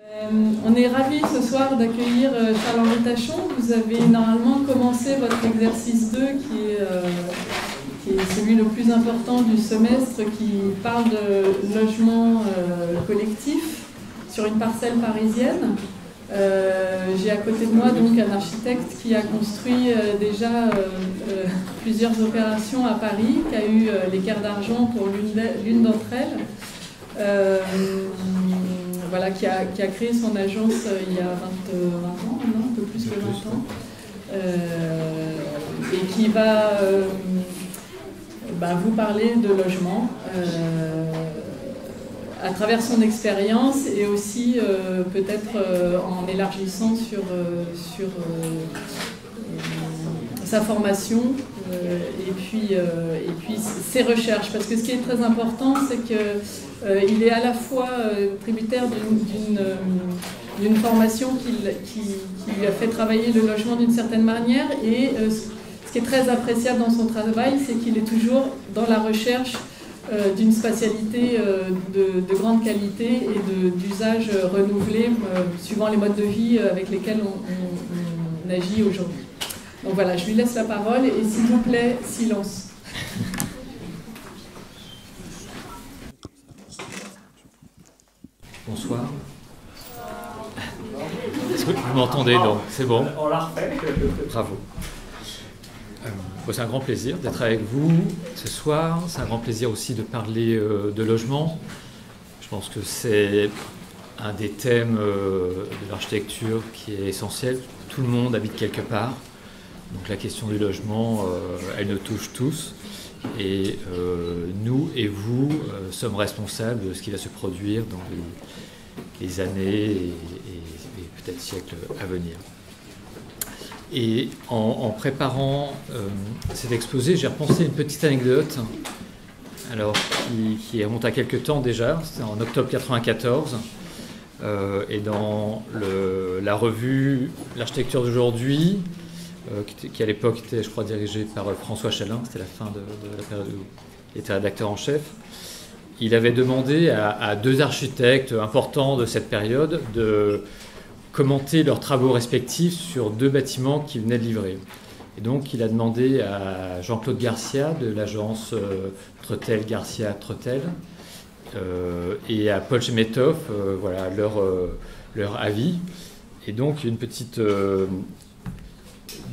On est ravis ce soir d'accueillir Charles-Henri Tachon. Vous avez normalement commencé votre exercice 2 qui est celui le plus important du semestre, qui parle de logement collectif sur une parcelle parisienne. J'ai à côté de moi donc un architecte qui a construit déjà plusieurs opérations à Paris, qui a eu l'équerre d'argent pour l'une d'entre elles. Voilà, qui a créé son agence il y a 20 ans, non, un peu plus que 20 ans, et qui va vous parler de logement à travers son expérience et aussi peut-être en élargissant sur sa formation et puis ses recherches. Parce que ce qui est très important, c'est qu'il est à la fois tributaire d'une formation qui lui a fait travailler le logement d'une certaine manière, et ce qui est très appréciable dans son travail, c'est qu'il est toujours dans la recherche d'une spatialité de grande qualité et d'usage renouvelé suivant les modes de vie avec lesquels on agit aujourd'hui. Donc voilà, je lui laisse la parole et s'il vous plaît, silence. Bonsoir. Est-ce que vous m'entendez? Donc, c'est bon. On l'a refait. Bravo. C'est un grand plaisir d'être avec vous ce soir. C'est un grand plaisir aussi de parler de logement. Je pense que c'est un des thèmes de l'architecture qui est essentiel. Tout le monde habite quelque part. Donc la question du logement, elle nous touche tous. Et nous et vous sommes responsables de ce qui va se produire dans les années et peut-être siècles à venir. Et en préparant cet exposé, j'ai repensé une petite anecdote, alors qui remonte à quelques temps déjà. C'était en octobre 1994, et dans la revue L'Architecture d'aujourd'hui, qui à l'époque était, je crois, dirigée par François Chalin, c'était la fin de la période où il était rédacteur en chef. Il avait demandé à deux architectes importants de cette période de commenter leurs travaux respectifs sur deux bâtiments qui venaient de livrer. Et donc il a demandé à Jean-Claude Garcia de l'agence Tretel Garcia Tretel et à Paul Chemetov voilà, leur avis. Et donc une petite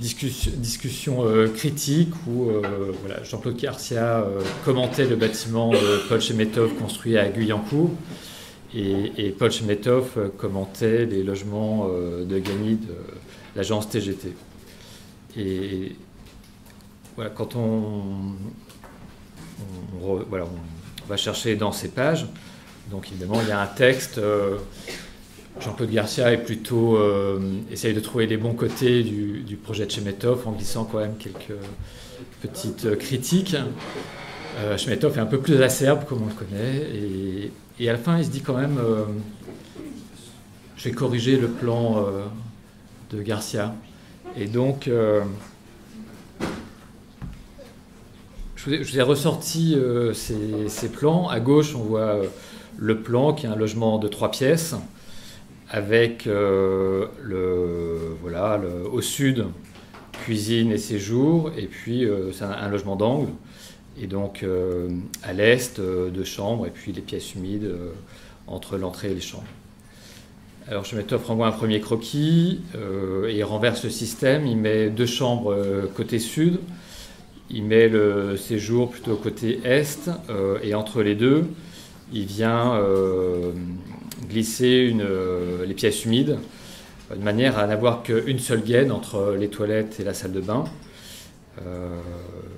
discussion critique où voilà, Jean-Claude Garcia commentait le bâtiment de Paul Chemetov construit à Guyancourt, et Paul Chemetov commentait les logements de Gagny de l'agence TGT. Et voilà, quand on va chercher dans ces pages, donc évidemment il y a un texte. Jean-Claude Garcia est plutôt essaye de trouver les bons côtés du projet de Chemetov en glissant quand même quelques petites critiques. Chemetov est un peu plus acerbe, comme on le connaît, et à la fin il se dit quand même je vais corriger le plan de Garcia. Et donc je vous ai ressorti ces plans. À gauche on voit le plan qui est un logement de 3 pièces avec au sud, cuisine et séjour, et puis c'est un logement d'angle, et donc à l'est, 2 chambres, et puis les pièces humides entre l'entrée et les chambres. Alors Chemetov renvoie un premier croquis, et il renverse le système, il met 2 chambres côté sud, il met le séjour plutôt côté est, et entre les deux, il vient glisser les pièces humides de manière à n'avoir qu'une seule gaine entre les toilettes et la salle de bain.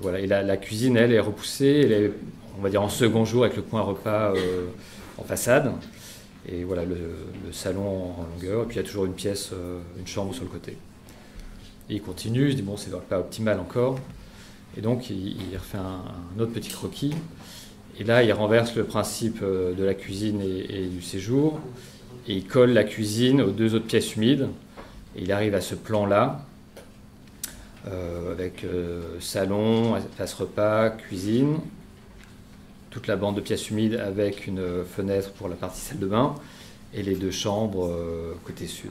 Voilà. Et la cuisine, elle, est repoussée, elle est, on va dire, en second jour avec le coin repas en façade. Et voilà, le salon en longueur. Et puis il y a toujours une pièce, une chambre sur le côté. Et il continue, il se dit bon, c'est pas optimal encore. Et donc il refait un autre petit croquis. Et là, il renverse le principe de la cuisine et du séjour, et il colle la cuisine aux 2 autres pièces humides, et il arrive à ce plan-là, avec salon, espace repas, cuisine, toute la bande de pièces humides avec une fenêtre pour la partie salle de bain, et les 2 chambres côté sud.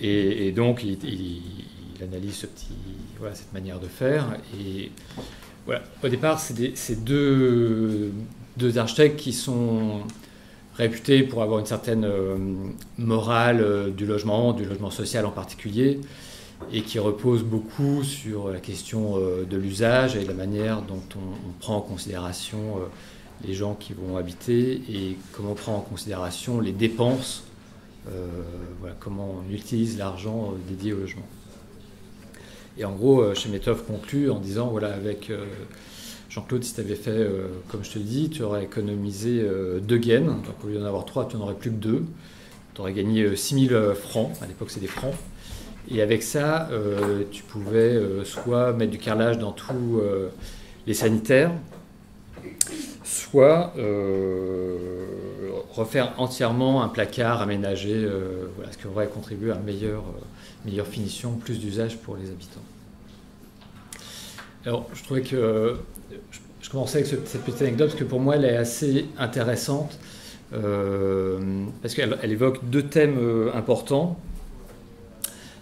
Et donc, il analyse cette manière de faire. Et voilà. Au départ, c'est deux architectes qui sont réputés pour avoir une certaine morale du logement social en particulier, et qui repose beaucoup sur la question de l'usage et de la manière dont on prend en considération les gens qui vont habiter et comment on prend en considération les dépenses, comment on utilise l'argent dédié au logement. Et en gros, Chemetov conclut en disant, avec Jean-Claude, si tu avais fait, comme je te le dis, tu aurais économisé 2 gaines, donc au lieu d'en avoir 3, tu n'en aurais plus que 2. Tu aurais gagné 6 000 francs, à l'époque c'est des francs. Et avec ça, tu pouvais soit mettre du carrelage dans tous les sanitaires, soit refaire entièrement un placard aménagé, ce qui aurait contribué à une meilleure finition, plus d'usage pour les habitants. Alors, je trouvais que je commençais avec cette petite anecdote parce que pour moi, elle est assez intéressante parce qu'elle évoque 2 thèmes importants.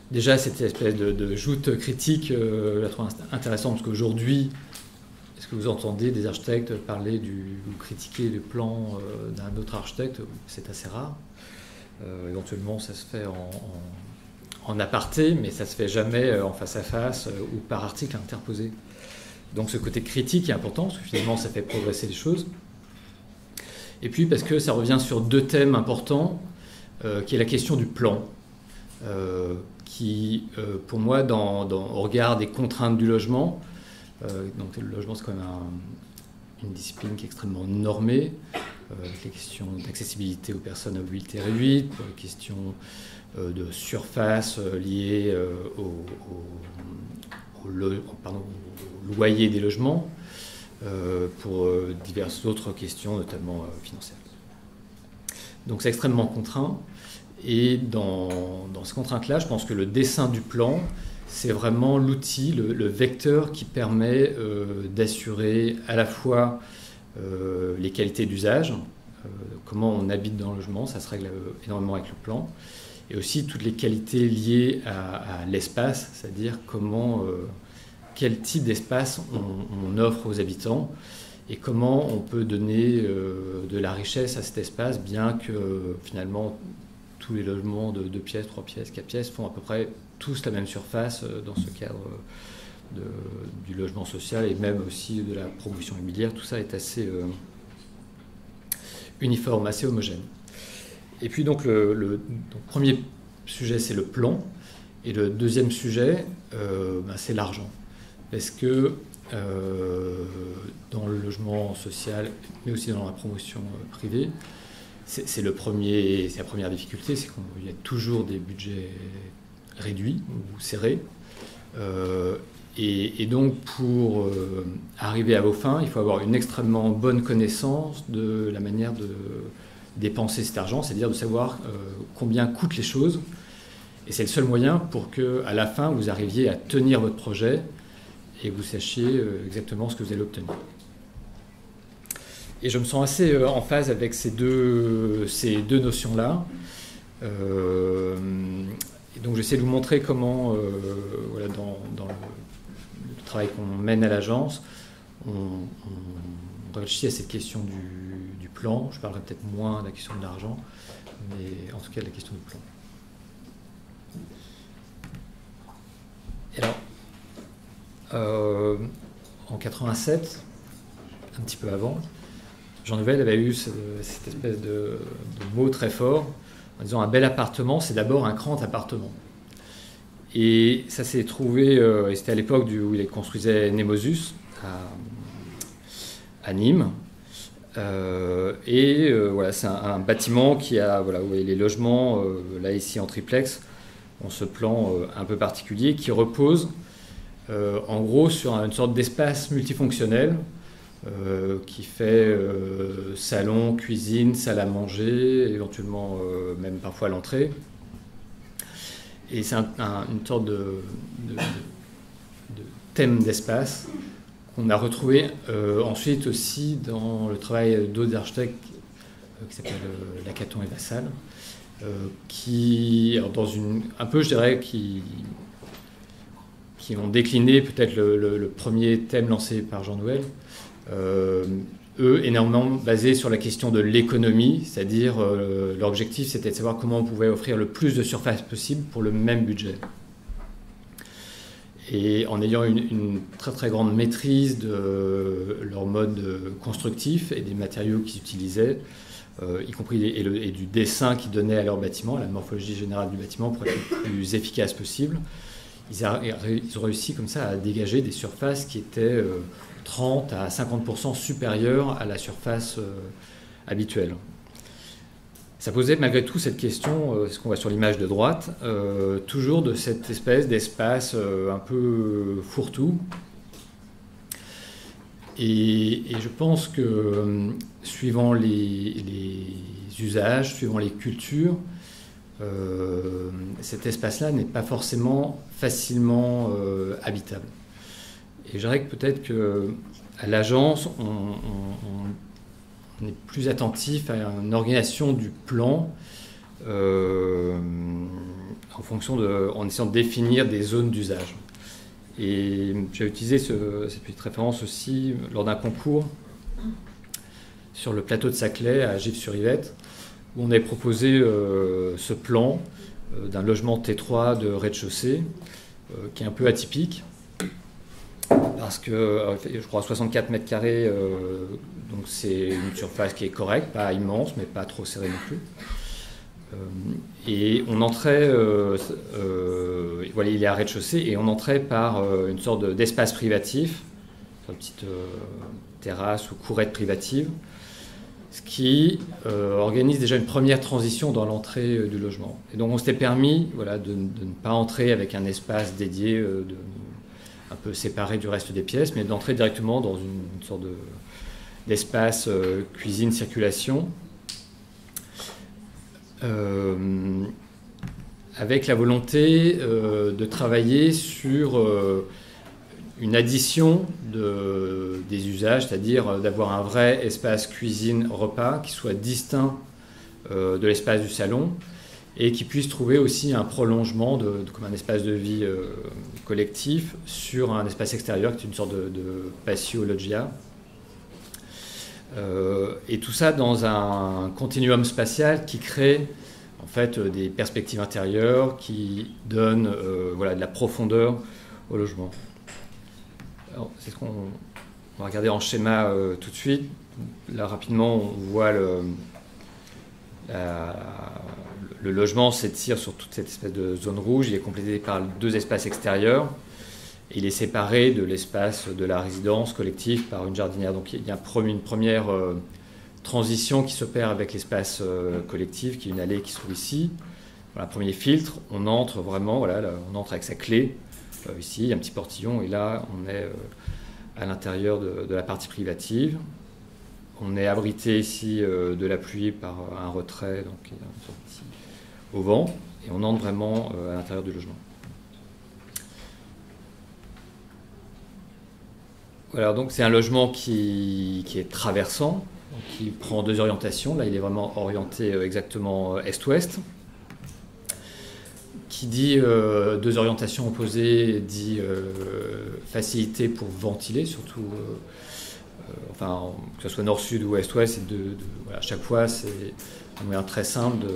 Déjà, cette espèce de joute critique, je la trouve intéressante parce qu'aujourd'hui, est-ce que vous entendez des architectes parler ou critiquer le plan d'un autre architecte? C'est assez rare. Éventuellement, ça se fait en aparté, mais ça ne se fait jamais en face à face ou par article interposé. Donc ce côté critique est important, parce que finalement, ça fait progresser les choses. Et puis, parce que ça revient sur 2 thèmes importants, qui est la question du plan. Qui, pour moi, au regard des contraintes du logement, donc le logement c'est quand même une discipline qui est extrêmement normée, avec les questions d'accessibilité aux personnes à mobilité réduite, pour les questions de surface liées au loyer des logements, pour diverses autres questions, notamment financières. Donc c'est extrêmement contraint. Et dans ces contraintes-là, je pense que le dessin du plan, c'est vraiment l'outil, le vecteur qui permet d'assurer à la fois les qualités d'usage, comment on habite dans le logement, ça se règle énormément avec le plan, et aussi toutes les qualités liées à l'espace, c'est-à-dire quel type d'espace on offre aux habitants et comment on peut donner de la richesse à cet espace, bien que finalement tous les logements de 2 pièces, 3 pièces, 4 pièces font à peu près tous la même surface dans ce cadre du logement social et même aussi de la promotion immobilière. Tout ça est assez uniforme, assez homogène. Et puis donc le premier sujet, c'est le plan. Et le deuxième sujet, c'est l'argent. Parce que dans le logement social, mais aussi dans la promotion privée, c'est la première difficulté, c'est qu'il y a toujours des budgets réduits ou serrés. Et donc, pour arriver à vos fins, il faut avoir une extrêmement bonne connaissance de la manière de dépenser cet argent, c'est-à-dire de savoir combien coûtent les choses. Et c'est le seul moyen pour qu'à la fin, vous arriviez à tenir votre projet et que vous sachiez exactement ce que vous allez obtenir. Et je me sens assez en phase avec ces deux notions-là. Et donc j'essaie de vous montrer comment, dans le travail qu'on mène à l'agence, on réfléchit à cette question du plan. Je parlerai peut-être moins de la question de l'argent, mais en tout cas de la question du plan. Et alors, en 87, un petit peu avant, Jean Nouvel avait eu cette espèce de mot très fort en disant un bel appartement, c'est d'abord un grand appartement. Et ça s'est trouvé, et c'était à l'époque où il construisait Nemosus à Nîmes. C'est un bâtiment qui a, où les logements, là ici en triplex, ont ce plan un peu particulier qui repose en gros sur une sorte d'espace multifonctionnel qui fait salon, cuisine, salle à manger, éventuellement même parfois l'entrée. Et c'est une sorte de thème d'espace qu'on a retrouvé ensuite aussi dans le travail d'autres architectes qui s'appelle Lacaton et Vassal, qui, alors un peu, je dirais, qui ont décliné peut-être le premier thème lancé par Jean Nouvel, eux énormément basés sur la question de l'économie, c'est-à-dire leur objectif c'était de savoir comment on pouvait offrir le plus de surface possible pour le même budget. Et en ayant une très très grande maîtrise de leur mode constructif et des matériaux qu'ils utilisaient, y compris et du dessin qu'ils donnaient à leur bâtiment, la morphologie générale du bâtiment pour être le plus efficace possible, ils ont réussi comme ça à dégager des surfaces qui étaient 30 à 50% supérieures à la surface habituelle. Ça posait malgré tout cette question, ce qu'on voit sur l'image de droite, toujours de cette espèce d'espace un peu fourre-tout. Et je pense que suivant les usages, suivant les cultures, cet espace-là n'est pas forcément facilement habitable. Et je dirais que peut-être qu'à l'agence, on est plus attentif à une organisation du plan en essayant de définir des zones d'usage. Et j'ai utilisé cette petite référence aussi lors d'un concours sur le plateau de Saclay à Gif-sur-Yvette, où on avait proposé ce plan d'un logement T3 de rez-de-chaussée, qui est un peu atypique, parce que je crois 64 mètres carrés, donc c'est une surface qui est correcte, pas immense, mais pas trop serrée non plus. Et on entrait, voilà, il est à rez-de-chaussée, et on entrait par une sorte d'espace privatif, une petite terrasse ou courette privative, ce qui organise déjà une première transition dans l'entrée du logement. Et donc on s'était permis, voilà, de ne pas entrer avec un espace dédié, un peu séparé du reste des pièces, mais d'entrer directement dans une sorte d'espace cuisine-circulation, avec la volonté de travailler sur une addition des usages, c'est-à-dire d'avoir un vrai espace cuisine-repas qui soit distinct de l'espace du salon et qui puisse trouver aussi un prolongement comme un espace de vie collectif sur un espace extérieur qui est une sorte de patio loggia. Et tout ça dans un continuum spatial qui crée en fait des perspectives intérieures qui donnent voilà, de la profondeur au logement. C'est ce qu'on va regarder en schéma tout de suite. Là rapidement on voit le logement s'étire sur toute cette espèce de zone rouge. Il est complété par deux espaces extérieurs. Il est séparé de l'espace de la résidence collective par une jardinière. Donc il y a une première transition qui s'opère avec l'espace collectif, qui est une allée qui se trouve ici. Voilà, premier filtre, on entre vraiment, voilà, là, on entre avec sa clé. Ici, il y a un petit portillon et là, on est à l'intérieur de la partie privative. On est abrité ici de la pluie par un retrait, donc il y a une sorte ici, au vent, et on entre vraiment à l'intérieur du logement. Voilà, donc c'est un logement qui est traversant, donc qui prend deux orientations. Là, il est vraiment orienté exactement est-ouest. Qui dit deux orientations opposées, dit facilité pour ventiler, surtout, enfin, que ce soit nord-sud ou est-ouest, voilà, chaque fois, c'est un moyen très simple de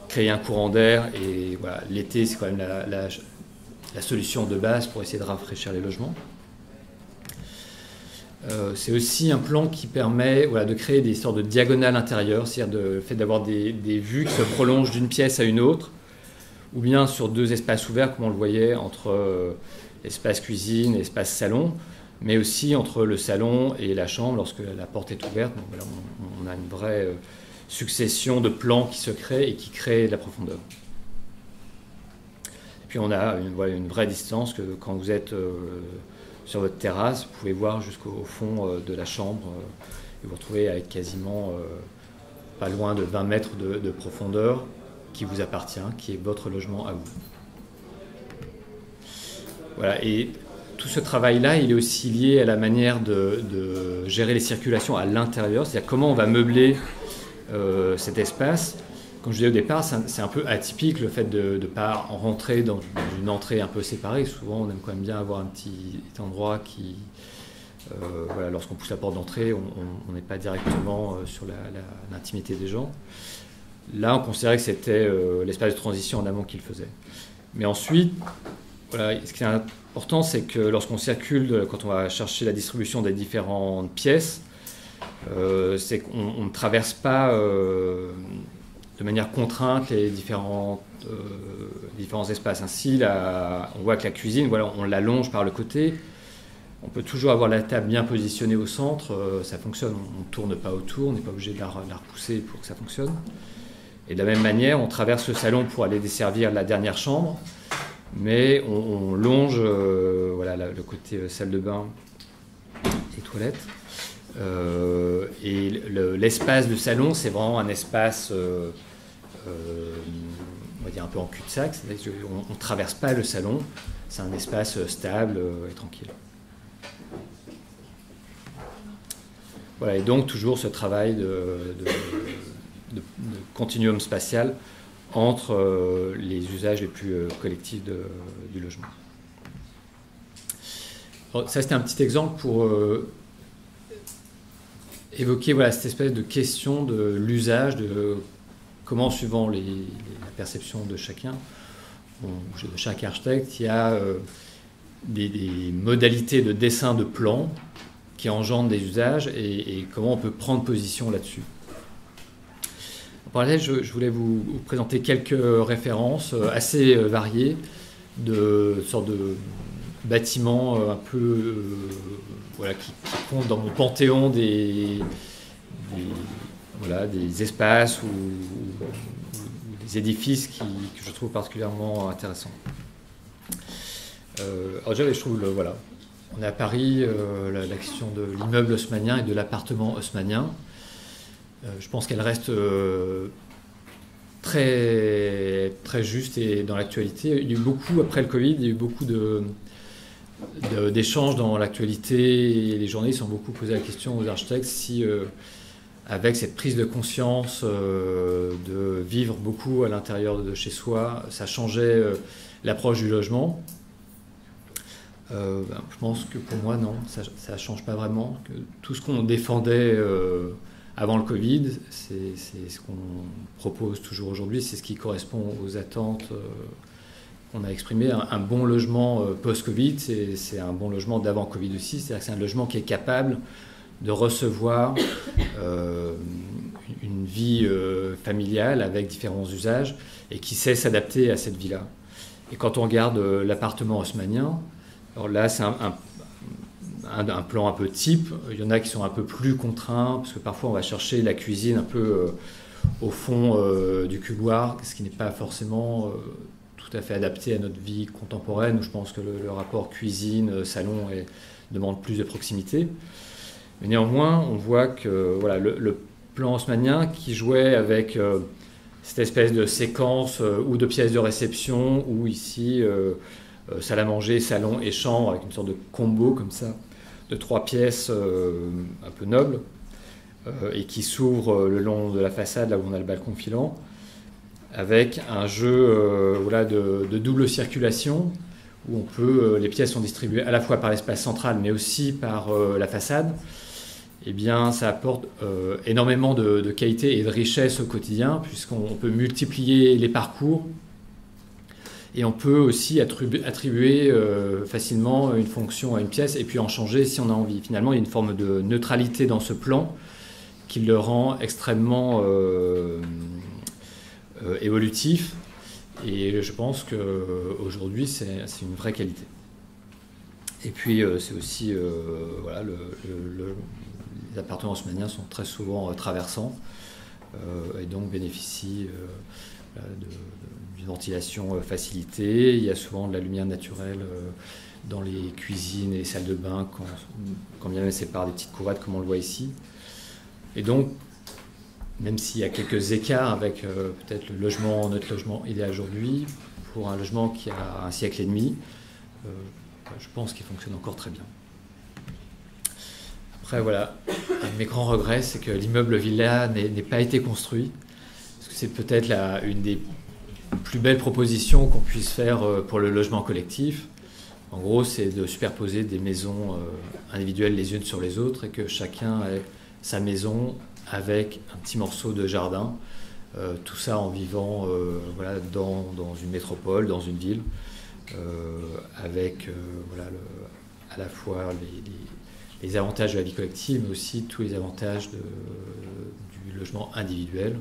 créer un courant d'air. Et voilà, l'été, c'est quand même la solution de base pour essayer de rafraîchir les logements. C'est aussi un plan qui permet, voilà, de créer des sortes de diagonales intérieures, c'est-à-dire le fait d'avoir des vues qui se prolongent d'une pièce à une autre, ou bien sur deux espaces ouverts, comme on le voyait, entre espace cuisine et espace salon, mais aussi entre le salon et la chambre lorsque la porte est ouverte. Donc, voilà, on a une vraie succession de plans qui se créent et qui créent de la profondeur. Et puis on a une vraie distance que quand vous êtes sur votre terrasse, vous pouvez voir jusqu'au fond de la chambre et vous retrouvez avec quasiment pas loin de 20 mètres de profondeur qui vous appartient, qui est votre logement à vous. Voilà, et tout ce travail-là, il est aussi lié à la manière de gérer les circulations à l'intérieur, c'est-à-dire comment on va meubler cet espace. Comme je disais au départ, c'est un peu atypique le fait de ne pas rentrer dans une entrée un peu séparée. Souvent, on aime quand même bien avoir un petit endroit qui... voilà, lorsqu'on pousse la porte d'entrée, on n'est pas directement sur l'intimité des gens. Là, on considérait que c'était l'espace de transition en amont qu'il faisait. Mais ensuite, voilà, ce qui est important, c'est que lorsqu'on circule, quand on va chercher la distribution des différentes pièces, c'est qu'on ne traverse pas de manière contrainte les différents espaces. Ainsi, on voit que la cuisine, voilà, on l'allonge par le côté. On peut toujours avoir la table bien positionnée au centre, ça fonctionne. On ne tourne pas autour, on n'est pas obligé de la repousser pour que ça fonctionne. Et de la même manière, on traverse le salon pour aller desservir la dernière chambre, mais on longe voilà, le côté salle de bain et toilette. Et l'espace de salon, c'est vraiment un espace, on va dire un peu en cul-de-sac, c'est-à-dire qu'on ne traverse pas le salon, c'est un espace stable et tranquille. Voilà, et donc toujours ce travail de continuum spatial entre les usages les plus collectifs du logement. Alors, ça, c'était un petit exemple pour évoquer voilà, cette espèce de question de l'usage, de comment, suivant la perception de chacun, de chaque architecte, il y a des modalités de dessin de plan qui engendrent des usages et comment on peut prendre position là-dessus. En parallèle, je voulais vous présenter quelques références assez variées de sortes de bâtiments un peu voilà, qui comptent dans mon panthéon des espaces ou des édifices que je trouve particulièrement intéressants. Alors déjà, je trouve, voilà, on est à Paris, la question de l'immeuble haussmannien et de l'appartement haussmannien. Je pense qu'elle reste très, très juste et dans l'actualité. Il y a eu beaucoup, après le Covid, il y a eu beaucoup d'échanges dans l'actualité et les journalistes ont beaucoup posé la question aux architectes si, avec cette prise de conscience de vivre beaucoup à l'intérieur de chez soi, ça changeait l'approche du logement. Je pense que pour moi, non, ça ne change pas vraiment. Que tout ce qu'on défendait avant le Covid, c'est ce qu'on propose toujours aujourd'hui, c'est ce qui correspond aux attentes qu'on a exprimées. Un bon logement post-Covid, c'est un bon logement d'avant-Covid aussi, c'est-à-dire que c'est un logement qui est capable de recevoir une vie familiale avec différents usages et qui sait s'adapter à cette vie-là. Et quand on regarde l'appartement haussmannien, alors là, c'est un plan un peu type. Il y en a qui sont un peu plus contraints, parce que parfois on va chercher la cuisine un peu au fond du couloir, ce qui n'est pas forcément tout à fait adapté à notre vie contemporaine, où je pense que le rapport cuisine-salon demande plus de proximité. Mais néanmoins, on voit que voilà, le plan haussmannien qui jouait avec cette espèce de séquence ou de pièces de réception, ou ici... salle à manger, salon et chambre, avec une sorte de combo comme ça, de 3 pièces un peu nobles, et qui s'ouvre le long de la façade, là où on a le balcon filant, avec un jeu voilà, de double circulation, où les pièces sont distribuées à la fois par l'espace central, mais aussi par la façade. Eh bien, ça apporte énormément de qualité et de richesse au quotidien, puisqu'on peut multiplier les parcours, et on peut aussi attribuer facilement une fonction à une pièce et puis en changer si on a envie. Finalement, il y a une forme de neutralité dans ce plan qui le rend extrêmement évolutif. Et je pense qu'aujourd'hui, c'est une vraie qualité. Et puis, c'est aussi... voilà, les appartements haussmanniens sont très souvent traversants et donc bénéficient... d'une ventilation facilitée. Il y a souvent de la lumière naturelle dans les cuisines et les salles de bain, quand bien même c'est par des petites courades comme on le voit ici. Et donc, même s'il y a quelques écarts avec peut-être notre logement idéal aujourd'hui, pour un logement qui a un siècle et demi, je pense qu'il fonctionne encore très bien. Après, voilà, un de mes grands regrets, c'est que l'immeuble villa n'ait pas été construit. Parce que c'est peut-être une des plus belles propositions qu'on puisse faire pour le logement collectif. En gros, c'est de superposer des maisons individuelles les unes sur les autres et que chacun ait sa maison avec un petit morceau de jardin. Tout ça en vivant voilà, dans une métropole, dans une ville, avec voilà, à la fois les avantages de la vie collective, mais aussi tous les avantages du logement individuel,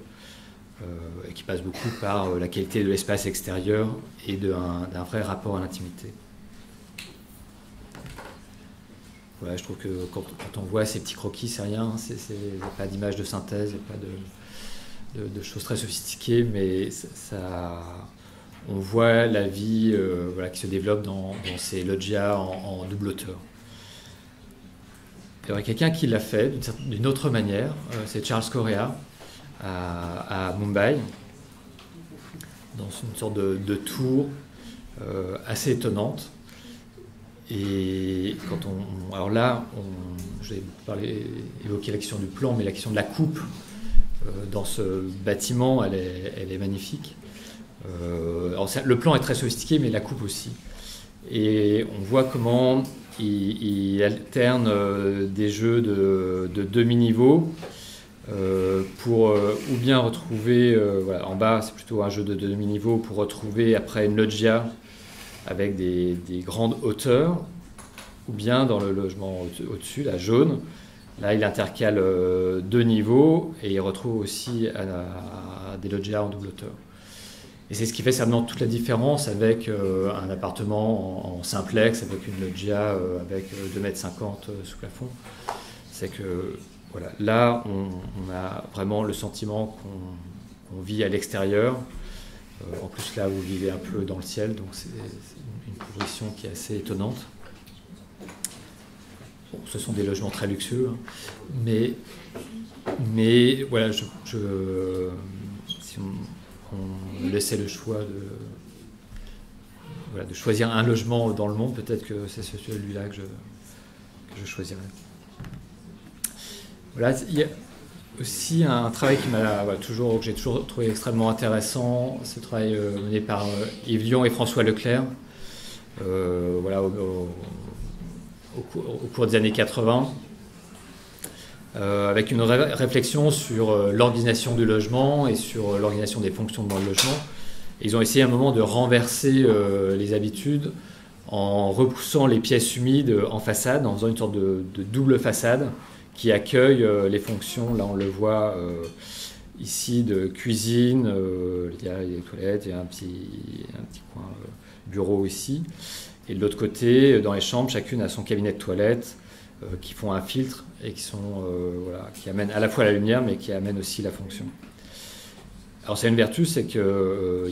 et qui passe beaucoup par la qualité de l'espace extérieur et d'un vrai rapport à l'intimité. Voilà, je trouve que quand on voit ces petits croquis, c'est rien, il n'y a pas d'image de synthèse, il n'y a pas de choses très sophistiquées, mais on voit la vie voilà, qui se développe dans ces loggias en double hauteur. Il y aurait quelqu'un qui l'a fait d'une autre manière, c'est Charles Correa à Mumbai, dans une sorte de tour assez étonnante. Et quand alors là, je vais évoquer la question du plan, mais la question de la coupe dans ce bâtiment, elle est magnifique. Alors le plan est très sophistiqué, mais la coupe aussi. Et on voit comment il alterne des jeux de demi-niveau pour ou bien retrouver, voilà, en bas c'est plutôt un jeu de demi-niveau pour retrouver après une loggia avec des grandes hauteurs, ou bien dans le logement au-dessus, la jaune. Là, il intercale deux niveaux et il retrouve aussi des loggias en double hauteur. Et c'est ce qui fait certainement toute la différence avec un appartement en simplex, avec une loggia avec 2,50 m sous plafond. C'est que voilà, là, on a vraiment le sentiment qu'on vit à l'extérieur. En plus, là, vous vivez un peu dans le ciel, donc c'est une proposition qui est assez étonnante. Bon, ce sont des logements très luxueux, hein, mais voilà, si on laissait le choix de choisir un logement dans le monde, peut-être que c'est celui-là que je choisirais. Voilà, il y a aussi un travail que j'ai toujours trouvé extrêmement intéressant, ce travail mené par Yves Lion et François Leclerc, voilà, au cours des années 80, avec une réflexion sur l'organisation du logement et sur l'organisation des fonctions dans le logement. Et ils ont essayé à un moment de renverser les habitudes en repoussant les pièces humides en façade, en faisant une sorte de double façade qui accueille les fonctions. Là, on le voit ici de cuisine, il y a les toilettes, il y a un petit coin bureau ici. Et de l'autre côté, dans les chambres, chacune a son cabinet de toilette qui font un filtre et qui amènent à la fois la lumière, mais qui amènent aussi la fonction. Alors, c'est une vertu, c'est qu'il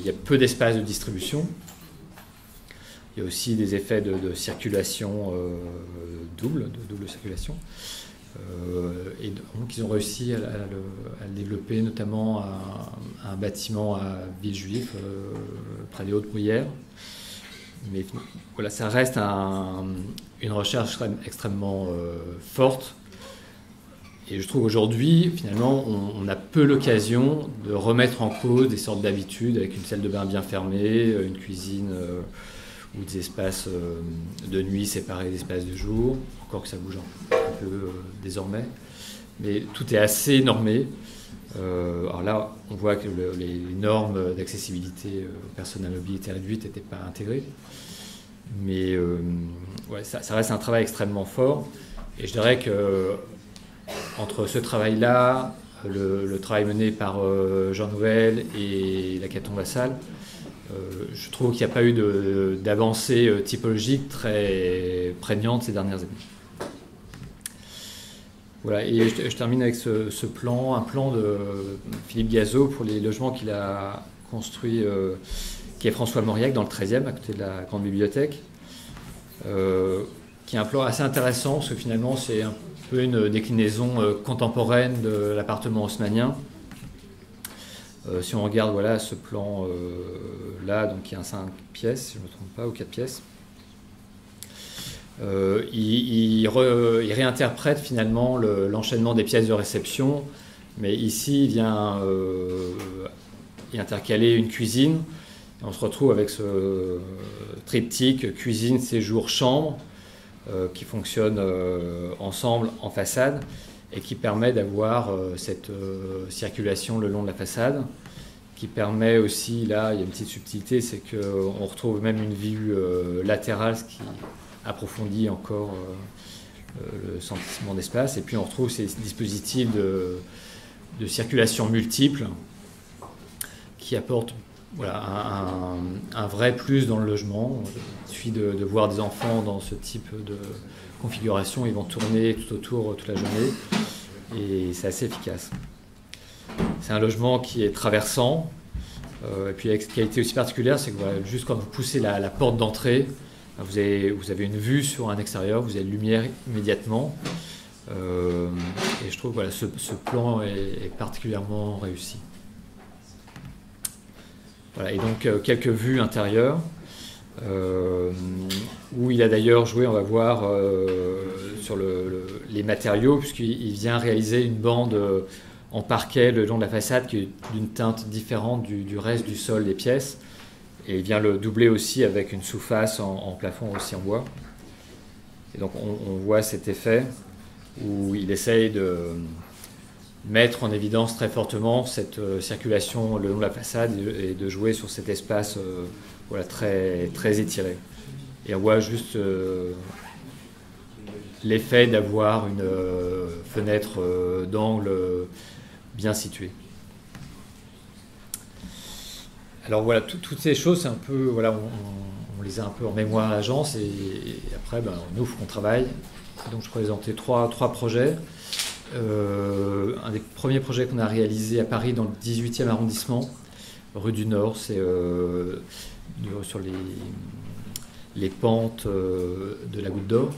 y a peu d'espace de distribution. Il y a aussi des effets de circulation de double circulation. Et donc ils ont réussi à le développer, notamment à un bâtiment à Villejuif, près des Hautes-Bruyères. Mais voilà, ça reste une recherche extrêmement forte. Et je trouve aujourd'hui, finalement, on a peu l'occasion de remettre en cause des sortes d'habitudes avec une salle de bain bien fermée, une cuisine ou des espaces de nuit séparés des espaces de jour, encore que ça bouge un peu désormais. Mais tout est assez normé. Alors là, on voit que les normes d'accessibilité aux personnes à mobilité réduite n'étaient pas intégrées. Mais ouais, ça reste un travail extrêmement fort. Et je dirais que entre ce travail-là, le travail mené par Jean Nouvel et l'Hackathon Lassalle, je trouve qu'il n'y a pas eu d'avancée typologique très prégnante ces dernières années. Voilà, et je termine avec ce plan, un plan de Philippe Gazeau pour les logements qu'il a construits, qui est François Mauriac dans le 13e, à côté de la Grande Bibliothèque, qui est un plan assez intéressant, parce que finalement c'est un peu une déclinaison contemporaine de l'appartement haussmannien. Si on regarde voilà, ce plan là, donc il y a 5 pièces, si je ne me trompe pas, ou 4 pièces. il réinterprète finalement l'enchaînement des pièces de réception, mais ici il vient y intercaler une cuisine. Et on se retrouve avec ce triptyque cuisine, séjour, chambre qui fonctionne ensemble en façade et qui permet d'avoir cette circulation le long de la façade, qui permet aussi, là il y a une petite subtilité, c'est qu'on retrouve même une vue latérale, ce qui approfondit encore le sentiment d'espace. Et puis on retrouve ces dispositifs de circulation multiple qui apportent un vrai plus dans le logement. Il suffit de voir des enfants dans ce type de configuration, ils vont tourner tout autour toute la journée et c'est assez efficace. C'est un logement qui est traversant et puis avec cette qualité aussi particulière, c'est que juste quand vous poussez la porte d'entrée, vous avez une vue sur un extérieur, vous avez de lumière immédiatement et je trouve que ce plan est particulièrement réussi. Et donc quelques vues intérieures où il a d'ailleurs joué, on va voir, sur les matériaux, puisqu'il vient réaliser une bande en parquet le long de la façade qui est d'une teinte différente du reste du sol des pièces, et il vient le doubler aussi avec une sous-face en plafond aussi en bois. Et donc on voit cet effet où il essaye de mettre en évidence très fortement cette circulation le long de la façade et de jouer sur cet espace très, très étiré. Et on voit juste l'effet d'avoir une fenêtre d'angle bien située. Alors voilà, toutes ces choses, c'est un peu, on les a un peu en mémoire à l'agence et après, nous, il faut qu'on travaille. Donc je présentais trois projets. Un des premiers projets qu'on a réalisé à Paris dans le 18e arrondissement, rue du Nord, c'est sur les pentes de la Goutte d'Or.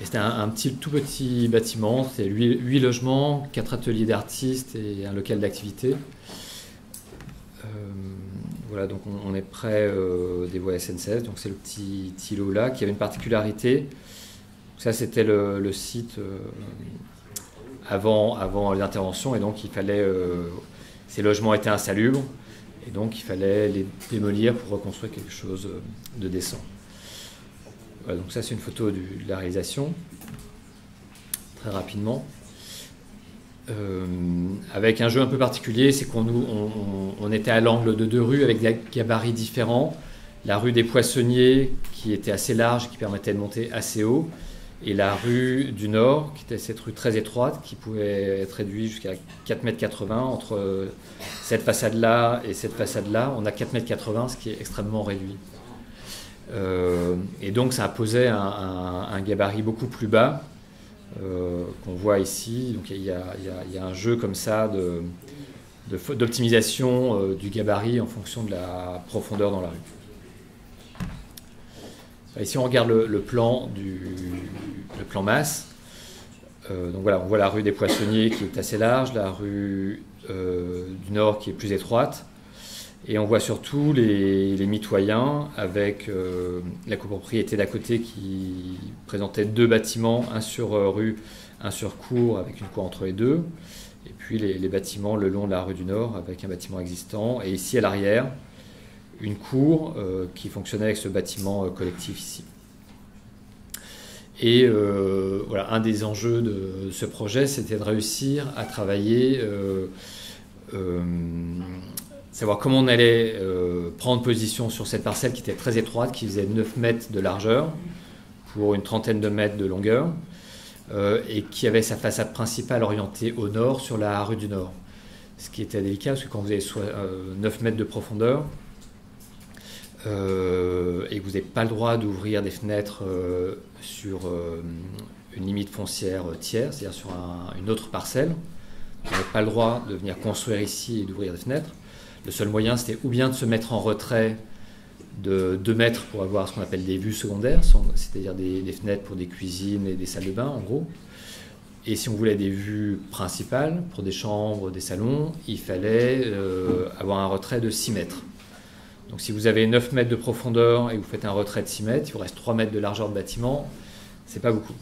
Et c'était un tout petit bâtiment, c'était 8 logements, 4 ateliers d'artistes et un local d'activité. Donc on est près des voies SNCF, donc c'est le petit îlot là qui avait une particularité. Ça c'était le site avant l'intervention, et donc il fallait ces logements étaient insalubres et donc il fallait les démolir pour reconstruire quelque chose de décent. Donc ça c'est une photo de la réalisation très rapidement, avec un jeu un peu particulier, c'est qu'on était à l'angle de 2 rues avec des gabarits différents. La rue des Poissonniers qui était assez large, qui permettait de monter assez haut, et la rue du Nord, qui était cette rue très étroite, qui pouvait être réduite jusqu'à 4,80 m. Entre cette façade-là et cette façade-là, on a 4,80 m, ce qui est extrêmement réduit. Et donc ça imposait un gabarit beaucoup plus bas, qu'on voit ici. Donc il y a un jeu comme ça d'optimisation du gabarit en fonction de la profondeur dans la rue. Ici, on regarde le plan masse. Donc voilà, on voit la rue des Poissonniers qui est assez large, la rue du Nord qui est plus étroite, et on voit surtout les mitoyens avec la copropriété d'à côté qui présentait 2 bâtiments, un sur rue, un sur cour, avec une cour entre les deux, et puis les bâtiments le long de la rue du Nord avec un bâtiment existant, et ici à l'arrière, une cour qui fonctionnait avec ce bâtiment collectif ici. Et un des enjeux de ce projet, c'était de réussir à travailler, savoir comment on allait prendre position sur cette parcelle qui était très étroite, qui faisait 9 mètres de largeur pour une trentaine de mètres de longueur, et qui avait sa façade principale orientée au nord sur la rue du Nord. Ce qui était délicat, parce que quand vous avez 9 mètres de profondeur, et que vous n'avez pas le droit d'ouvrir des fenêtres sur une limite foncière tiers, c'est-à-dire sur une autre parcelle, vous n'avez pas le droit de venir construire ici et d'ouvrir des fenêtres. Le seul moyen, c'était ou bien de se mettre en retrait de 2 mètres pour avoir ce qu'on appelle des vues secondaires, c'est-à-dire des fenêtres pour des cuisines et des salles de bain, en gros. Et si on voulait des vues principales, pour des chambres, des salons, il fallait avoir un retrait de 6 mètres. Donc si vous avez 9 mètres de profondeur et vous faites un retrait de 6 mètres, il vous reste 3 mètres de largeur de bâtiment, c'est pas beaucoup.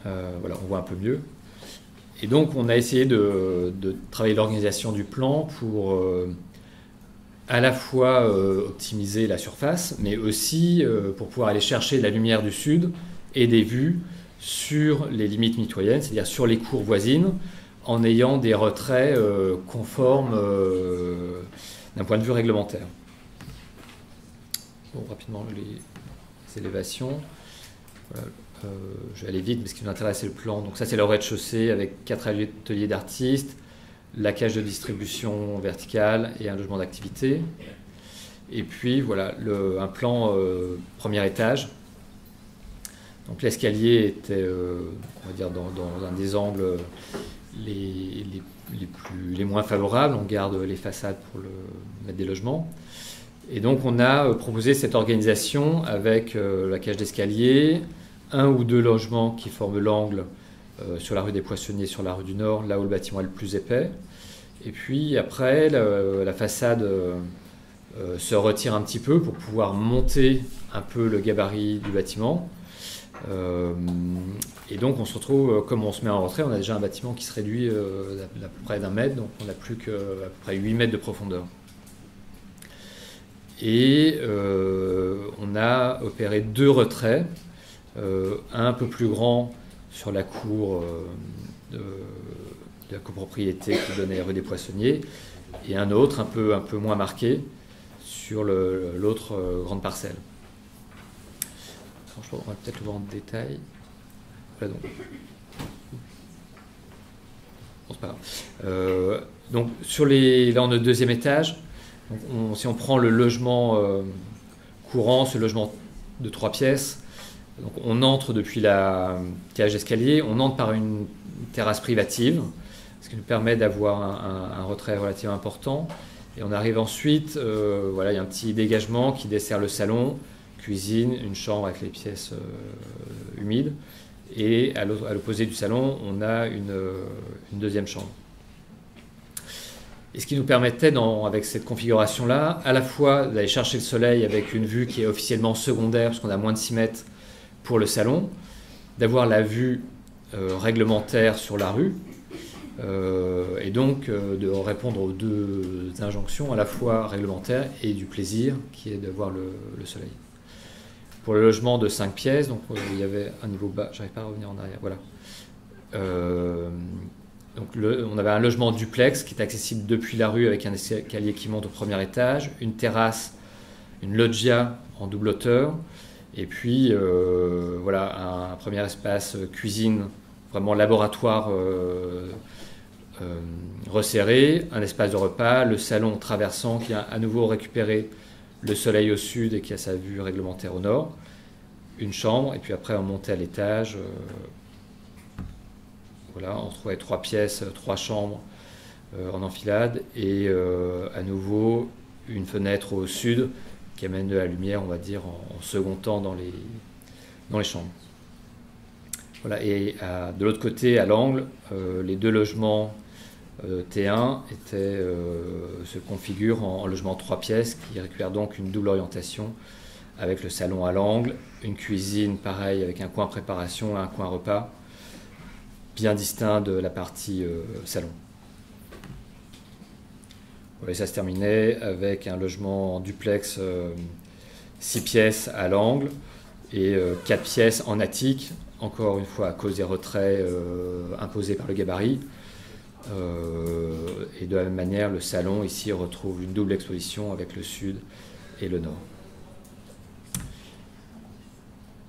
Voilà, on voit un peu mieux. Et donc on a essayé de travailler l'organisation du plan pour à la fois optimiser la surface, mais aussi pour pouvoir aller chercher de la lumière du sud et des vues sur les limites mitoyennes, c'est-à-dire sur les cours voisines, en ayant des retraits conformes d'un point de vue réglementaire. Bon, rapidement, les élévations. Voilà. Je vais aller vite, mais ce qui nous intéresse, c'est le plan. Donc ça, c'est le rez-de-chaussée avec 4 ateliers d'artistes, la cage de distribution verticale et un logement d'activité. Et puis, voilà, un plan premier étage. Donc l'escalier était, on va dire, dans un des angles les moins favorables. On garde les façades pour mettre des logements. Et donc on a proposé cette organisation avec la cage d'escalier, 1 ou 2 logements qui forment l'angle sur la rue des Poissonniers, sur la rue du Nord, là où le bâtiment est le plus épais. Et puis après, la façade se retire un petit peu pour pouvoir monter un peu le gabarit du bâtiment. Et donc on se retrouve, comme on se met en retrait, on a déjà un bâtiment qui se réduit d'à peu près d'1 mètre, donc on n'a plus qu'à peu près 8 mètres de profondeur. Et on a opéré 2 retraits, un peu plus grand sur la cour de la copropriété qui donnait rue des Poissonniers, et un autre un peu moins marqué sur l'autre grande parcelle. On va peut-être le voir en détail. Voilà donc. Bon, c'est pas grave. Donc là on est au 2e étage. Donc si on prend le logement courant, ce logement de 3 pièces, donc on entre depuis la cage d'escalier, on entre par une terrasse privative, ce qui nous permet d'avoir un retrait relativement important. Et on arrive ensuite, voilà, il y a un petit dégagement qui dessert le salon, cuisine, une chambre avec les pièces humides. Et à l'opposé du salon, on a une 2e chambre. Et ce qui nous permettait, avec cette configuration-là, à la fois d'aller chercher le soleil avec une vue qui est officiellement secondaire, parce qu'on a moins de 6 mètres pour le salon, d'avoir la vue réglementaire sur la rue, et donc de répondre aux 2 injonctions, à la fois réglementaires et du plaisir, qui est de voir le soleil. Pour le logement de 5 pièces, donc il y avait un niveau bas, j'arrive pas à revenir en arrière, voilà. Donc on avait un logement duplex qui est accessible depuis la rue avec un escalier qui monte au 1er étage, une terrasse, une loggia en double hauteur, et puis voilà un premier espace cuisine, vraiment laboratoire resserré, un espace de repas, le salon traversant qui a à nouveau récupéré le soleil au sud et qui a sa vue réglementaire au nord, une chambre, et puis après on montait à l'étage. Voilà, on trouvait 3 pièces, 3 chambres en enfilade, et à nouveau une fenêtre au sud qui amène de la lumière, on va dire, en second temps dans les chambres. Voilà, et de l'autre côté, à l'angle, les 2 logements T1 se configurent en logement 3 pièces qui récupèrent donc une double orientation avec le salon à l'angle, une cuisine pareil avec un coin préparation et un coin repas, bien distinct de la partie salon. Voilà, ça se terminait avec un logement en duplex 6 pièces à l'angle et 4 pièces en attique, encore une fois à cause des retraits imposés par le gabarit. Et de la même manière, le salon ici retrouve une double exposition avec le sud et le nord.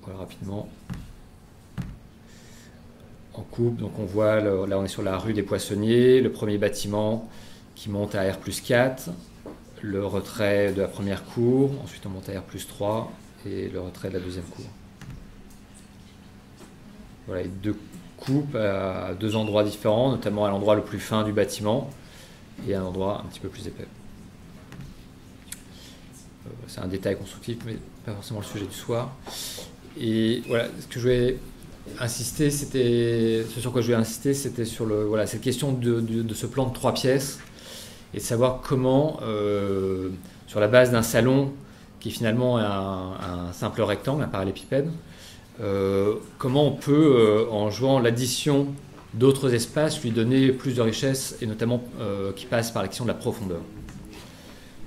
Voilà rapidement. En coupe, donc on voit, là on est sur la rue des Poissonniers, le premier bâtiment qui monte à R+4, le retrait de la première cour, ensuite on monte à R+3 et le retrait de la 2e cour. Voilà, et 2 coupes à 2 endroits différents, notamment à l'endroit le plus fin du bâtiment et à un endroit un petit peu plus épais. C'est un détail constructif, mais pas forcément le sujet du soir. Et voilà, ce que je voulais insister, ce sur quoi je voulais insister, c'était sur cette question de ce plan de 3 pièces et de savoir comment, sur la base d'un salon qui est finalement un simple rectangle, un parallépipède, comment on peut, en jouant l'addition d'autres espaces, lui donner plus de richesse, et notamment qui passe par l'action de la profondeur.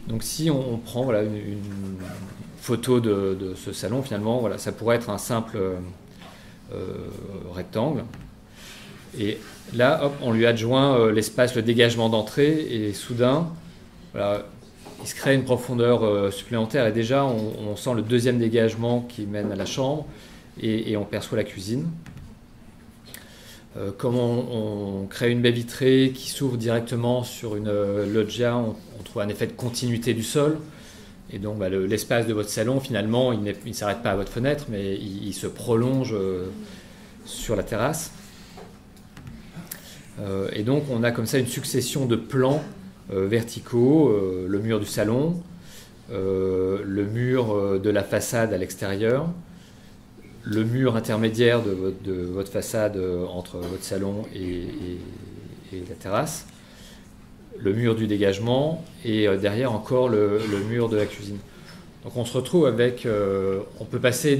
Donc si on prend voilà, une photo de ce salon, finalement, voilà, ça pourrait être un simple rectangle. Et là, hop, on lui adjoint l'espace, le dégagement d'entrée, et soudain, voilà, il se crée une profondeur supplémentaire. Et déjà, on sent le deuxième dégagement qui mène à la chambre, et on perçoit la cuisine. Comment on crée une baie vitrée qui s'ouvre directement sur une loggia, on trouve un effet de continuité du sol. Et donc bah, l'espace de votre salon, finalement, il ne s'arrête pas à votre fenêtre, mais il se prolonge sur la terrasse. Et donc on a comme ça une succession de plans verticaux, le mur du salon, le mur de la façade à l'extérieur, le mur intermédiaire de votre façade entre votre salon et la terrasse, le mur du dégagement et derrière encore le mur de la cuisine. Donc on se retrouve avec, on peut passer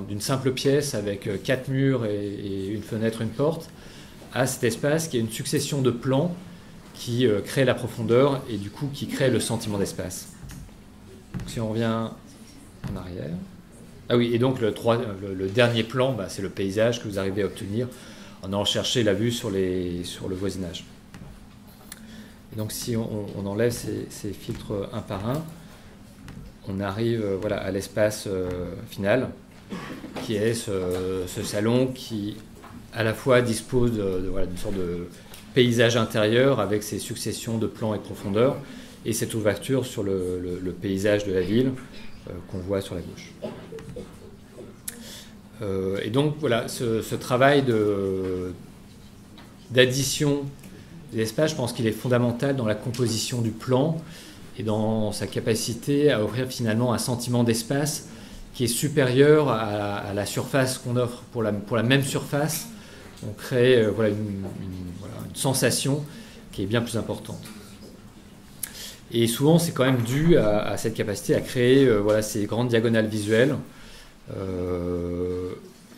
d'une simple pièce avec 4 murs et une fenêtre, une porte, à cet espace qui est une succession de plans qui crée la profondeur et du coup qui crée le sentiment d'espace. Si on revient en arrière. Ah oui, et donc le dernier plan, bah, c'est le paysage que vous arrivez à obtenir en allant chercher la vue sur le voisinage. Et donc si on enlève ces filtres un par un, on arrive voilà, à l'espace final, qui est ce salon qui à la fois dispose voilà, d'une sorte de paysage intérieur avec ses successions de plans et de profondeur, et cette ouverture sur le paysage de la ville qu'on voit sur la gauche. Et donc voilà, ce travail d'addition des espaces, je pense qu'il est fondamental dans la composition du plan et dans sa capacité à offrir finalement un sentiment d'espace qui est supérieur à la surface qu'on offre. Pour la même surface, on crée voilà, une sensation qui est bien plus importante. Et souvent, c'est quand même dû à cette capacité à créer voilà, ces grandes diagonales visuelles.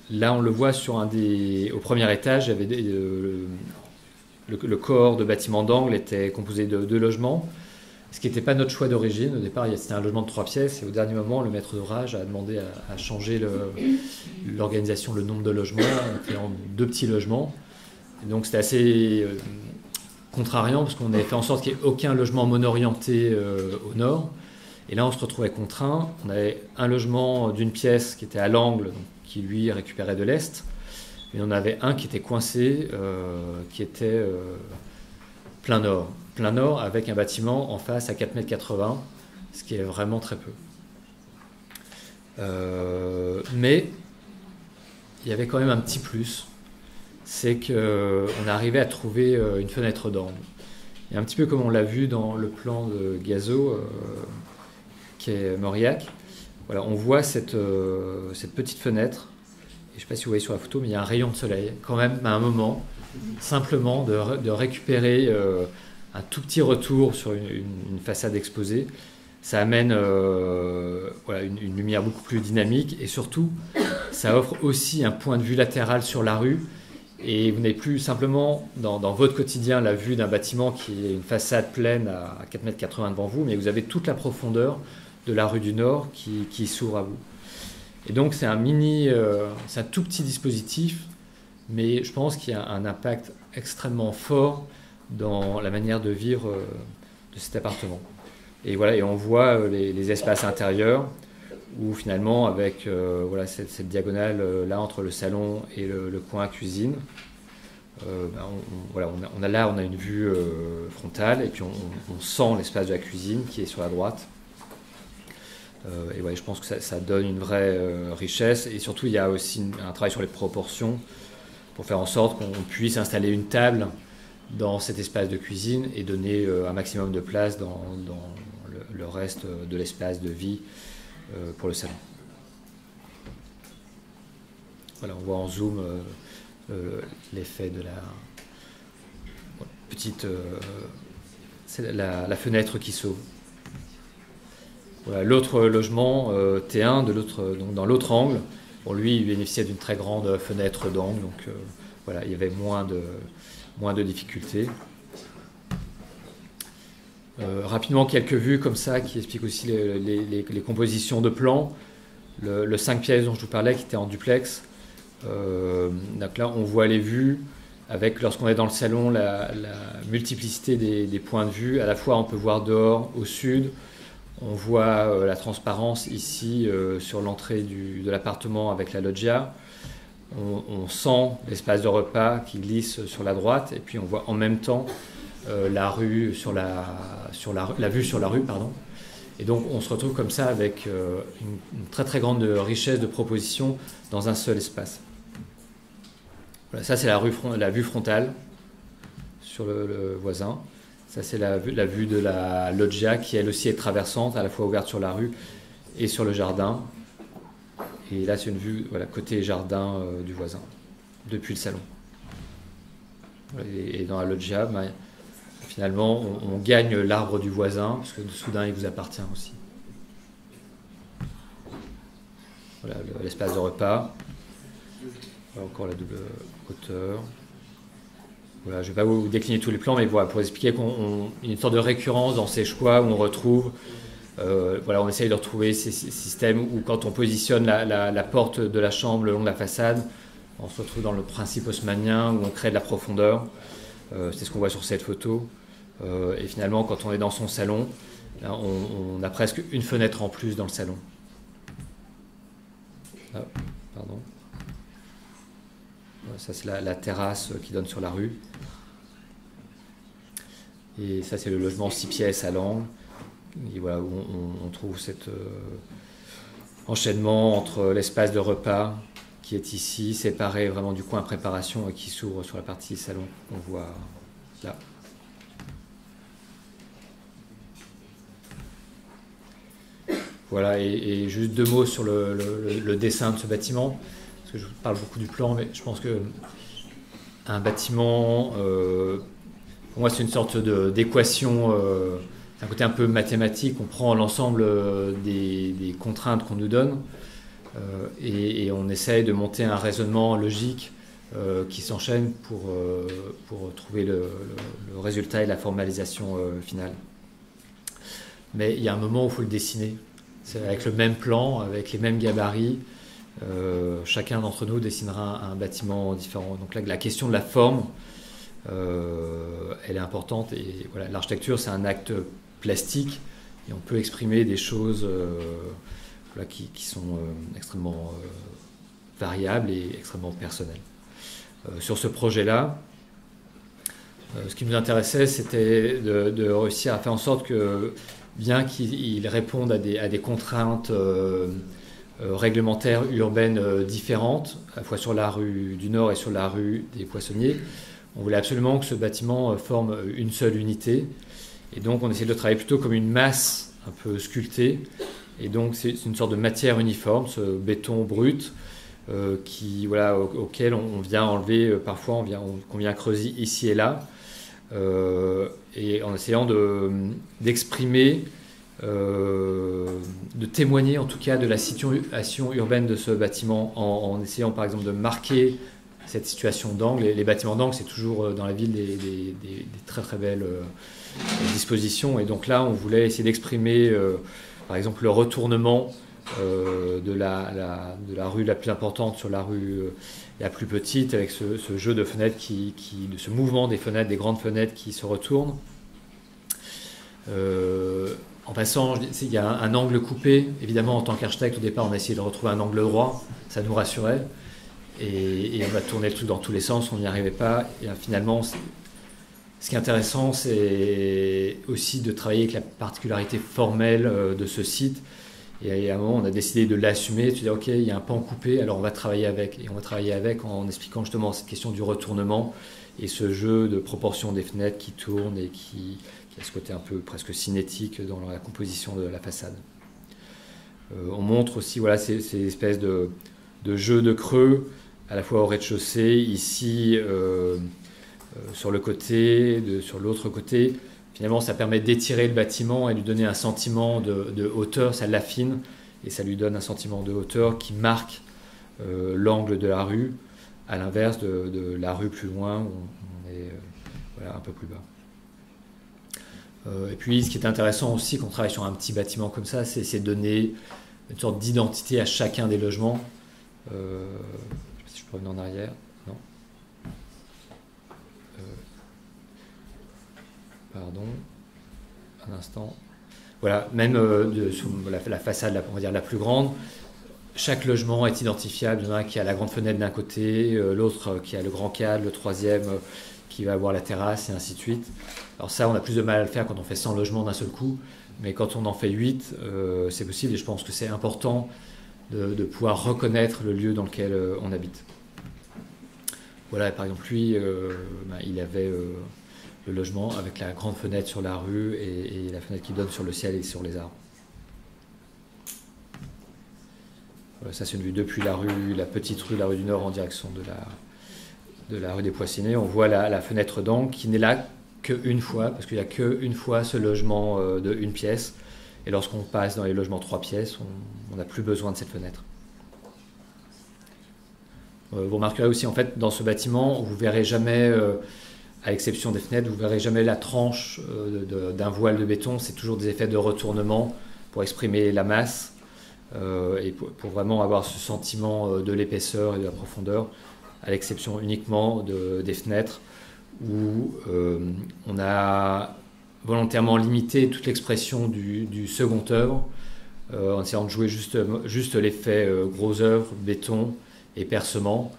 Là, on le voit au premier étage, il y avait le corps de bâtiment d'angle était composé de 2 logements, ce qui n'était pas notre choix d'origine. Au départ, c'était un logement de 3 pièces, et au dernier moment, le maître d'ouvrage a demandé à changer l'organisation, le nombre de logements, en créant 2 petits logements. Et donc, c'était assez contrariant, parce qu'on avait fait en sorte qu'il n'y ait aucun logement monorienté au nord. Et là, on se retrouvait contraint. On avait un logement d'une pièce qui était à l'angle, qui lui récupérait de l'est. Et on avait un qui était coincé, qui était plein nord. Plein nord avec un bâtiment en face à 4,80 m, ce qui est vraiment très peu. Mais il y avait quand même un petit plus, c'est qu'on arrivait à trouver une fenêtre d'angle. Et un petit peu comme on l'a vu dans le plan de Gazo, qui est Mauriac, voilà, on voit cette petite fenêtre. Et je ne sais pas si vous voyez sur la photo, mais il y a un rayon de soleil, quand même, à un moment, simplement de récupérer un tout petit retour sur une façade exposée. Ça amène voilà, une lumière beaucoup plus dynamique, et surtout, ça offre aussi un point de vue latéral sur la rue. Et vous n'avez plus simplement dans votre quotidien la vue d'un bâtiment qui est une façade pleine à 4,80 m devant vous, mais vous avez toute la profondeur de la rue du Nord qui s'ouvre à vous. Et donc c'est c'est un tout petit dispositif, mais je pense qu'il y a un impact extrêmement fort dans la manière de vivre de cet appartement. Et voilà, et on voit les espaces intérieurs où finalement avec voilà, cette diagonale là entre le salon et le coin cuisine, voilà, on a une vue frontale, et puis on sent l'espace de la cuisine qui est sur la droite. Et ouais, je pense que ça donne une vraie richesse, et surtout il y a aussi un travail sur les proportions pour faire en sorte qu'on puisse installer une table dans cet espace de cuisine et donner un maximum de place dans le reste de l'espace de vie pour le salon. Voilà, on voit en zoom l'effet de la petite c'est la fenêtre qui s'ouvre. Voilà, l'autre logement, T1, donc dans l'autre angle, bon, lui, il bénéficiait d'une très grande fenêtre d'angle, donc voilà, il y avait moins de difficultés. Rapidement, quelques vues comme ça qui expliquent aussi les compositions de plans. Le 5 pièces dont je vous parlais, qui était en duplex. Donc là, on voit les vues avec, lorsqu'on est dans le salon, la multiplicité des points de vue. À la fois, on peut voir dehors, au sud. On voit la transparence ici sur l'entrée de l'appartement avec la loggia. On sent l'espace de repas qui glisse sur la droite. Et puis, on voit en même temps la vue sur la rue, pardon. Et donc on se retrouve comme ça avec une très très grande richesse de propositions dans un seul espace. Voilà, ça c'est la vue frontale sur le voisin. Ça c'est la vue de la loggia qui elle aussi est traversante, à la fois ouverte sur la rue et sur le jardin. Et là c'est une vue côté jardin du voisin, depuis le salon. Et dans la loggia, finalement, on gagne l'arbre du voisin, parce que soudain, il vous appartient aussi. Voilà l'espace de repas. Voilà, encore la double hauteur. Voilà, je ne vais pas vous décliner tous les plans, mais voilà, pour expliquer qu'on y a une sorte de récurrence dans ces choix où on retrouve, on essaye de retrouver ces systèmes où quand on positionne la porte de la chambre le long de la façade, on se retrouve dans le principe haussmannien où on crée de la profondeur. C'est ce qu'on voit sur cette photo. Et finalement, quand on est dans son salon, là, on a presque une fenêtre en plus dans le salon. Ah, pardon. Ça, c'est la terrasse qui donne sur la rue. Et ça, c'est le logement 6 pièces à l'angle. Et voilà, où on trouve cet enchaînement entre l'espace de repas qui est ici, séparé vraiment du coin préparation et qui s'ouvre sur la partie salon qu'on voit là. Voilà, et juste 2 mots sur le dessin de ce bâtiment, parce que je parle beaucoup du plan, mais je pense qu'un bâtiment, pour moi c'est une sorte d'équation, c'est un côté un peu mathématique, on prend l'ensemble des contraintes qu'on nous donne, et on essaye de monter un raisonnement logique qui s'enchaîne pour trouver le résultat et la formalisation finale. Mais il y a un moment où il faut le dessiner. C'est avec le même plan, avec les mêmes gabarits, chacun d'entre nous dessinera un bâtiment différent. Donc là, la question de la forme, elle est importante. Et voilà, l'architecture, c'est un acte plastique et on peut exprimer des choses qui sont extrêmement variables et extrêmement personnelles. Sur ce projet-là, ce qui nous intéressait, c'était de réussir à faire en sorte que, bien qu'ils répondent à des contraintes réglementaires urbaines différentes, à la fois sur la rue du Nord et sur la rue des Poissonniers, on voulait absolument que ce bâtiment forme une seule unité. Et donc on essayait de travailler plutôt comme une masse un peu sculptée. Et donc c'est une sorte de matière uniforme, ce béton brut, auquel on vient enlever parfois, qu'on vient creuser ici et là. Et en essayant d'exprimer, de témoigner en tout cas de la situation urbaine de ce bâtiment, en essayant par exemple de marquer cette situation d'angle. Les bâtiments d'angle, c'est toujours dans la ville des très très belles dispositions, et donc là on voulait essayer d'exprimer par exemple le retournement de la rue la plus importante sur la rue la plus petite, avec ce jeu de fenêtres, de ce mouvement des fenêtres, des grandes fenêtres qui se retournent. En passant, il y a un angle coupé. Évidemment, en tant qu'architecte, au départ, on a essayé de retrouver un angle droit. Ça nous rassurait. Et on a tourné le truc dans tous les sens, on n'y arrivait pas. Et finalement, ce qui est intéressant, c'est aussi de travailler avec la particularité formelle de ce site. Et à un moment, on a décidé de l'assumer, de se dire, OK, il y a un pan coupé, alors on va travailler avec. Et on va travailler avec en expliquant justement cette question du retournement et ce jeu de proportion des fenêtres qui tournent et qui a ce côté un peu presque cinétique dans la composition de la façade. On montre aussi ces espèces de jeux de creux, à la fois au rez-de-chaussée, ici sur le côté, sur l'autre côté. finalement, ça permet d'étirer le bâtiment et de lui donner un sentiment de hauteur, ça l'affine et ça lui donne un sentiment de hauteur qui marque l'angle de la rue, à l'inverse de la rue plus loin où on est voilà, un peu plus bas. Et puis, ce qui est intéressant aussi quand on travaille sur un petit bâtiment comme ça, c'est donner une sorte d'identité à chacun des logements. Je ne sais pas si je peux revenir en arrière. Non. Pardon. Un instant. Voilà, même sous la façade, on va dire la plus grande, chaque logement est identifiable. Il y en a un qui a la grande fenêtre d'un côté, l'autre qui a le grand cadre, le troisième qui va avoir la terrasse, et ainsi de suite. Alors ça, on a plus de mal à le faire quand on fait 100 logements d'un seul coup, mais quand on en fait 8, c'est possible, et je pense que c'est important de pouvoir reconnaître le lieu dans lequel on habite. Voilà, par exemple, lui, il avait le logement avec la grande fenêtre sur la rue et la fenêtre qui donne sur le ciel et sur les arbres. Voilà, ça, c'est une vue depuis la rue, la petite rue, la rue du Nord, en direction de la rue des Poissonniers. On voit la fenêtre d'angle qui n'est là qu'une fois, parce qu'il n'y a qu'une fois ce logement de une pièce. Et lorsqu'on passe dans les logements 3 pièces, on n'a plus besoin de cette fenêtre. Vous remarquerez aussi, en fait, dans ce bâtiment, vous ne verrez jamais, à l'exception des fenêtres, vous ne verrez jamais la tranche d'un voile de béton. C'est toujours des effets de retournement pour exprimer la masse et pour vraiment avoir ce sentiment de l'épaisseur et de la profondeur, à l'exception uniquement des fenêtres, où on a volontairement limité toute l'expression du second œuvre, en essayant de jouer juste l'effet gros œuvre, béton et percement.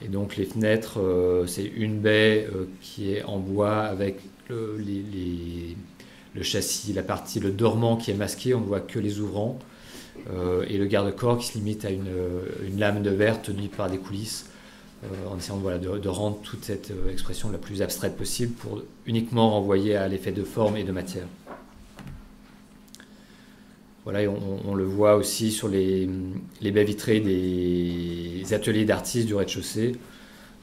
Et donc les fenêtres, c'est une baie qui est en bois avec le châssis, le dormant qui est masqué, on ne voit que les ouvrants, et le garde-corps qui se limite à une lame de verre tenue par des coulisses, en essayant de rendre toute cette expression la plus abstraite possible pour uniquement renvoyer à l'effet de forme et de matière. Voilà, et on le voit aussi sur les baies vitrées des ateliers d'artistes du rez-de-chaussée.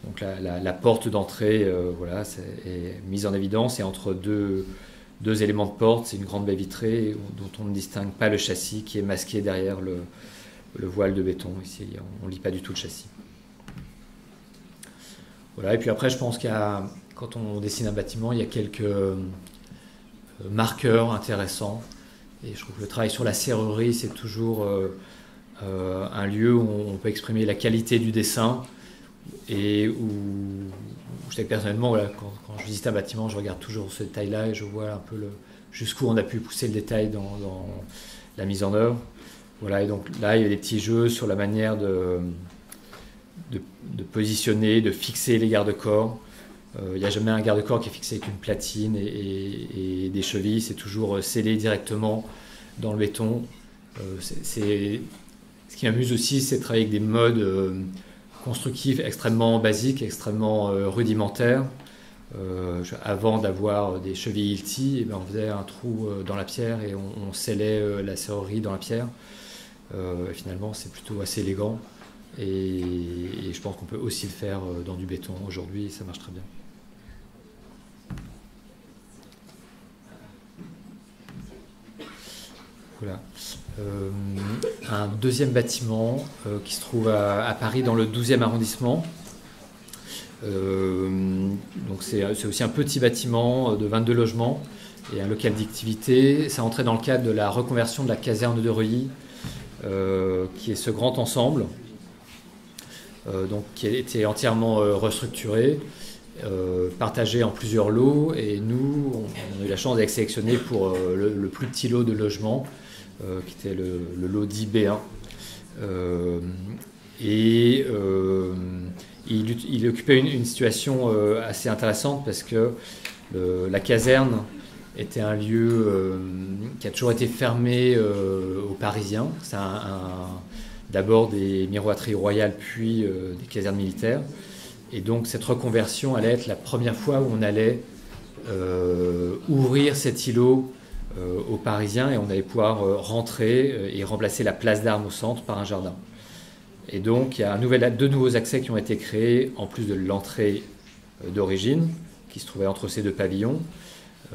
Donc la porte d'entrée voilà, est mise en évidence, et entre deux éléments de porte, c'est une grande baie vitrée dont on ne distingue pas le châssis qui est masqué derrière le voile de béton. Ici, on ne lit pas du tout le châssis. Voilà, et puis après, je pense quand on dessine un bâtiment, il y a quelques marqueurs intéressants. Et je trouve que le travail sur la serrurerie, c'est toujours un lieu où on peut exprimer la qualité du dessin, et où je sais que personnellement, voilà, quand je visite un bâtiment, je regarde toujours ce détail-là et je vois un peu jusqu'où on a pu pousser le détail dans la mise en œuvre. Voilà, et donc là, il y a des petits jeux sur la manière de positionner, de fixer les garde-corps. Il n'y a jamais un garde-corps qui est fixé avec une platine et des chevilles, c'est toujours scellé directement dans le béton. Ce qui m'amuse aussi, c'est de travailler avec des modes constructifs extrêmement basiques, extrêmement rudimentaires. Avant d'avoir des chevilles Hilti, on faisait un trou dans la pierre et on scellait la serrurerie dans la pierre. Et finalement, c'est plutôt assez élégant. Et je pense qu'on peut aussi le faire dans du béton aujourd'hui, et ça marche très bien. Voilà. Un deuxième bâtiment qui se trouve à Paris dans le 12e arrondissement. Donc c'est aussi un petit bâtiment de 22 logements et un local d'activité. Ça entrait dans le cadre de la reconversion de la caserne de Reuilly, qui est ce grand ensemble. Donc, qui a été entièrement restructuré, partagé en plusieurs lots, et nous, on a eu la chance d'être sélectionnés pour le plus petit lot de logements, qui était le lot dit B1. Il occupait une situation assez intéressante, parce que la caserne était un lieu qui a toujours été fermé aux Parisiens. C'est d'abord des miroiteries royales, puis des casernes militaires. Et donc cette reconversion allait être la première fois où on allait ouvrir cet îlot aux Parisiens, et on allait pouvoir rentrer et remplacer la place d'Armes au centre par un jardin. Et donc il y a deux nouveaux accès qui ont été créés, en plus de l'entrée d'origine, qui se trouvait entre ces deux pavillons.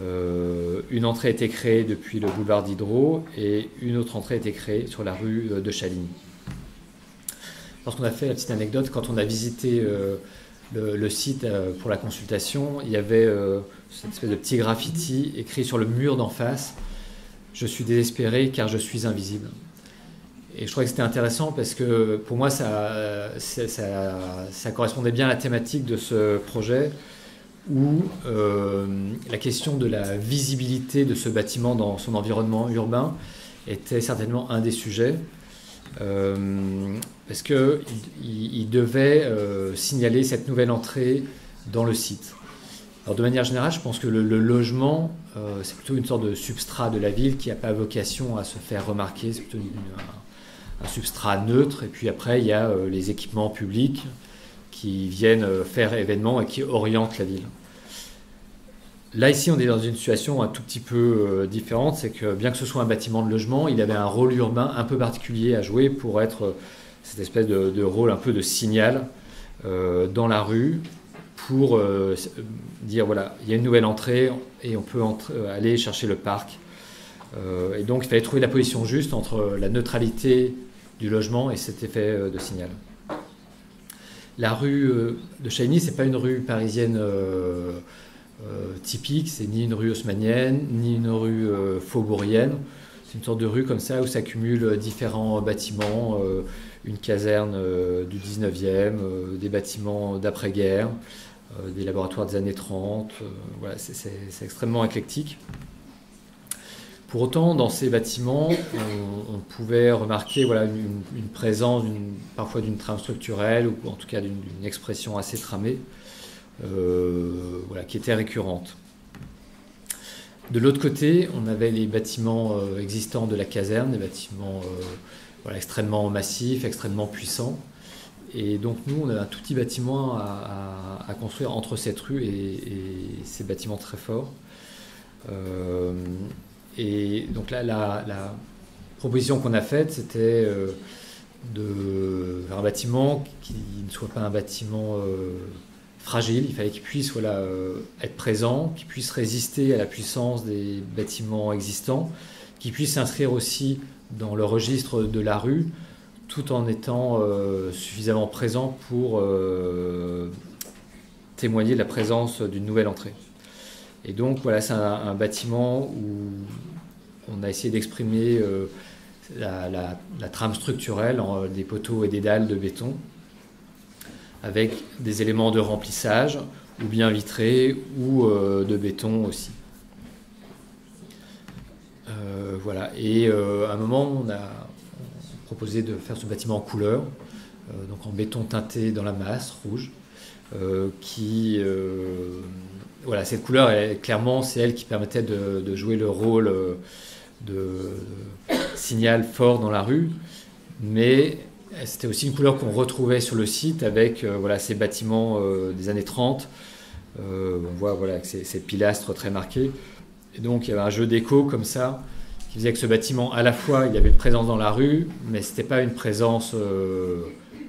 Une entrée a été créée depuis le boulevard Diderot et une autre entrée a été créée sur la rue de Chaligny. Lorsqu'on a fait la petite anecdote, quand on a visité le site pour la consultation, il y avait cette espèce de petit graffiti écrit sur le mur d'en face « Je suis désespéré car je suis invisible ». Et je trouvais que c'était intéressant parce que pour moi, ça correspondait bien à la thématique de ce projet où la question de la visibilité de ce bâtiment dans son environnement urbain était certainement un des sujets. Parce qu'il devait signaler cette nouvelle entrée dans le site. Alors de manière générale, je pense que le logement, c'est plutôt une sorte de substrat de la ville qui n'a pas vocation à se faire remarquer, c'est plutôt un substrat neutre, et puis après il y a les équipements publics qui viennent faire événement et qui orientent la ville. Là, ici, on est dans une situation un tout petit peu différente, c'est que bien que ce soit un bâtiment de logement, il avait un rôle urbain un peu particulier à jouer pour être cette espèce de rôle un peu de signal dans la rue pour dire, voilà, il y a une nouvelle entrée et on peut aller chercher le parc. Et donc, il fallait trouver la position juste entre la neutralité du logement et cet effet de signal. La rue de Chaligny, ce n'est pas une rue parisienne typique, c'est ni une rue haussmannienne, ni une rue faubourienne. C'est une sorte de rue comme ça où s'accumulent différents bâtiments, une caserne du 19e, des bâtiments d'après-guerre, des laboratoires des années 30. Voilà, c'est extrêmement éclectique. Pour autant, dans ces bâtiments, on pouvait remarquer voilà, une présence parfois d'une trame structurelle ou en tout cas d'une expression assez tramée voilà, qui était récurrente. De l'autre côté, on avait les bâtiments existants de la caserne, des bâtiments voilà, extrêmement massifs, extrêmement puissants. Et donc nous, on avait un tout petit bâtiment à construire entre cette rue et ces bâtiments très forts. Et donc là, la proposition qu'on a faite, c'était de faire un bâtiment qui ne soit pas un bâtiment fragile. Il fallait qu'il puisse voilà, être présent, qu'il puisse résister à la puissance des bâtiments existants, qu'il puisse s'inscrire aussi dans le registre de la rue, tout en étant suffisamment présent pour témoigner de la présence d'une nouvelle entrée. Et donc voilà, c'est un bâtiment où on a essayé d'exprimer la trame structurelle en des poteaux et des dalles de béton, avec des éléments de remplissage, ou bien vitrés, ou de béton aussi. Voilà. Et à un moment, on a proposé de faire ce bâtiment en couleur, donc en béton teinté dans la masse, rouge, voilà, cette couleur, clairement, c'est elle qui permettait de jouer le rôle de signal fort dans la rue, mais c'était aussi une couleur qu'on retrouvait sur le site avec voilà, ces bâtiments des années 30. On voit voilà, ces pilastres très marqués. Et donc il y avait un jeu d'écho comme ça qui faisait que ce bâtiment, à la fois, il y avait une présence dans la rue, mais ce n'était pas une présence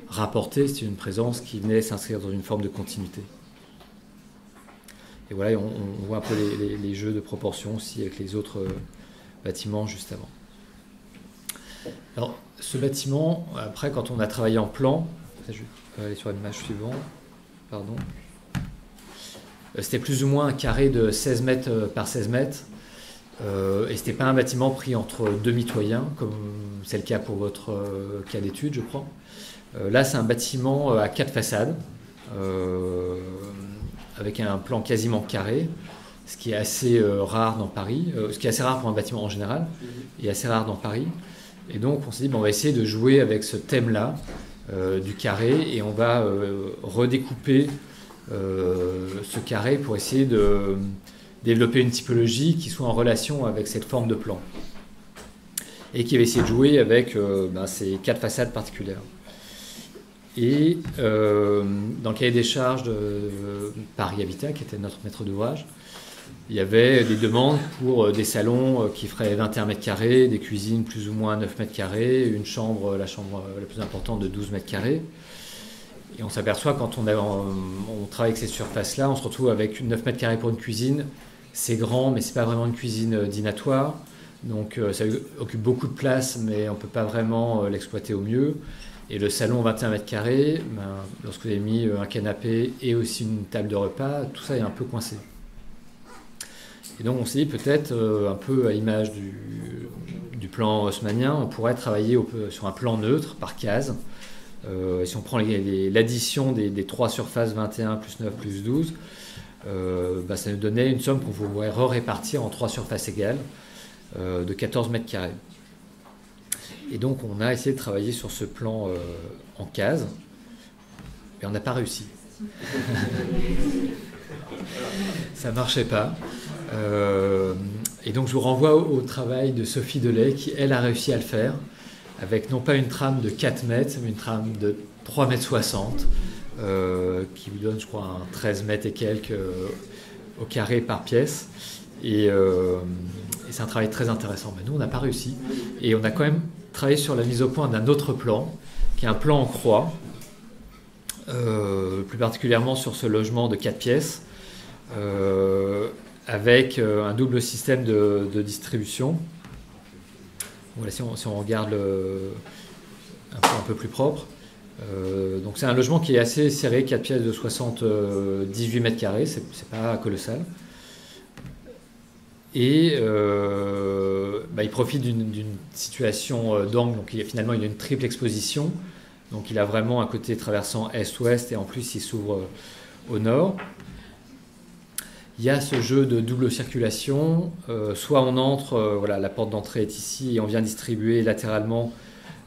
rapportée, c'était une présence qui venait s'inscrire dans une forme de continuité. Et voilà, on voit un peu les jeux de proportion aussi avec les autres bâtiments juste avant. Alors, ce bâtiment, après, quand on a travaillé en plan, je vais aller sur l'image suivante, pardon, c'était plus ou moins un carré de 16 mètres par 16 mètres, et c'était pas un bâtiment pris entre deux mitoyens, comme c'est le cas pour votre cas d'étude, je crois. Là, c'est un bâtiment à 4 façades, avec un plan quasiment carré, ce qui est assez rare dans Paris, ce qui est assez rare pour un bâtiment en général, et assez rare dans Paris. Et donc on s'est dit, on va essayer de jouer avec ce thème-là, du carré, et on va redécouper ce carré pour essayer de développer une typologie qui soit en relation avec cette forme de plan. Et qui va essayer de jouer avec ces 4 façades particulières. Et dans le cahier des charges de Paris Habitat, qui était notre maître d'ouvrage, il y avait des demandes pour des salons qui feraient 21 mètres carrés, des cuisines plus ou moins 9 mètres carrés, une chambre, la chambre la plus importante de 12 mètres carrés. Et on s'aperçoit quand on travaille avec ces surfaces-là, on se retrouve avec 9 mètres carrés pour une cuisine, C'est grand, mais c'est pas vraiment une cuisine dînatoire. Donc ça occupe beaucoup de place, mais on ne peut pas vraiment l'exploiter au mieux. Et le salon 21 mètres carrés, lorsque vous avez mis un canapé et aussi une table de repas, tout ça est un peu coincé. Et donc on s'est dit peut-être, un peu à l'image du plan haussmannien, on pourrait travailler sur un plan neutre par case. Si on prend l'addition des 3 surfaces 21 plus 9 plus 12, ça nous donnait une somme qu'on pourrait répartir en 3 surfaces égales de 14 mètres carrés. Et donc on a essayé de travailler sur ce plan en case, et on n'a pas réussi. Ça ne marchait pas. Et donc je vous renvoie au travail de Sophie Delay, qui elle a réussi à le faire, avec non pas une trame de 4 mètres, mais une trame de 3 mètres 60, qui vous donne, je crois, un 13 mètres et quelques au carré par pièce. Et c'est un travail très intéressant. Mais nous, on n'a pas réussi. Et on a quand même travaillé sur la mise au point d'un autre plan, qui est un plan en croix, plus particulièrement sur ce logement de 4 pièces, avec un double système de distribution. Voilà, si on regarde un peu plus propre. Donc c'est un logement qui est assez serré, 4 pièces de 78 mètres carrés, c'est pas colossal. Et il profite d'une situation d'angle, donc finalement il a une triple exposition, donc il a vraiment un côté traversant est-ouest et en plus il s'ouvre au nord. Il y a ce jeu de double circulation, soit on entre, la porte d'entrée est ici et on vient distribuer latéralement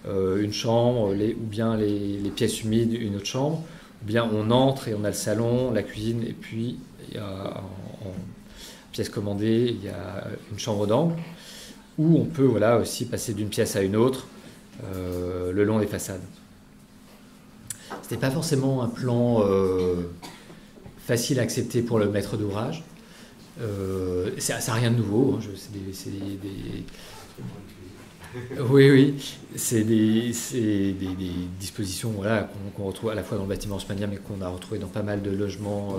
une chambre, ou bien les pièces humides, une autre chambre, ou bien on entre et on a le salon, la cuisine, et puis il y a en pièce commandée, il y a une chambre d'angle, où on peut aussi passer d'une pièce à une autre le long des façades. C'était pas forcément un plan facile à accepter pour le maître d'ouvrage. Ça n'a rien de nouveau. Oui, c'est des dispositions qu'on retrouve à la fois dans le bâtiment haussmannien, mais qu'on a retrouvé dans pas mal de logements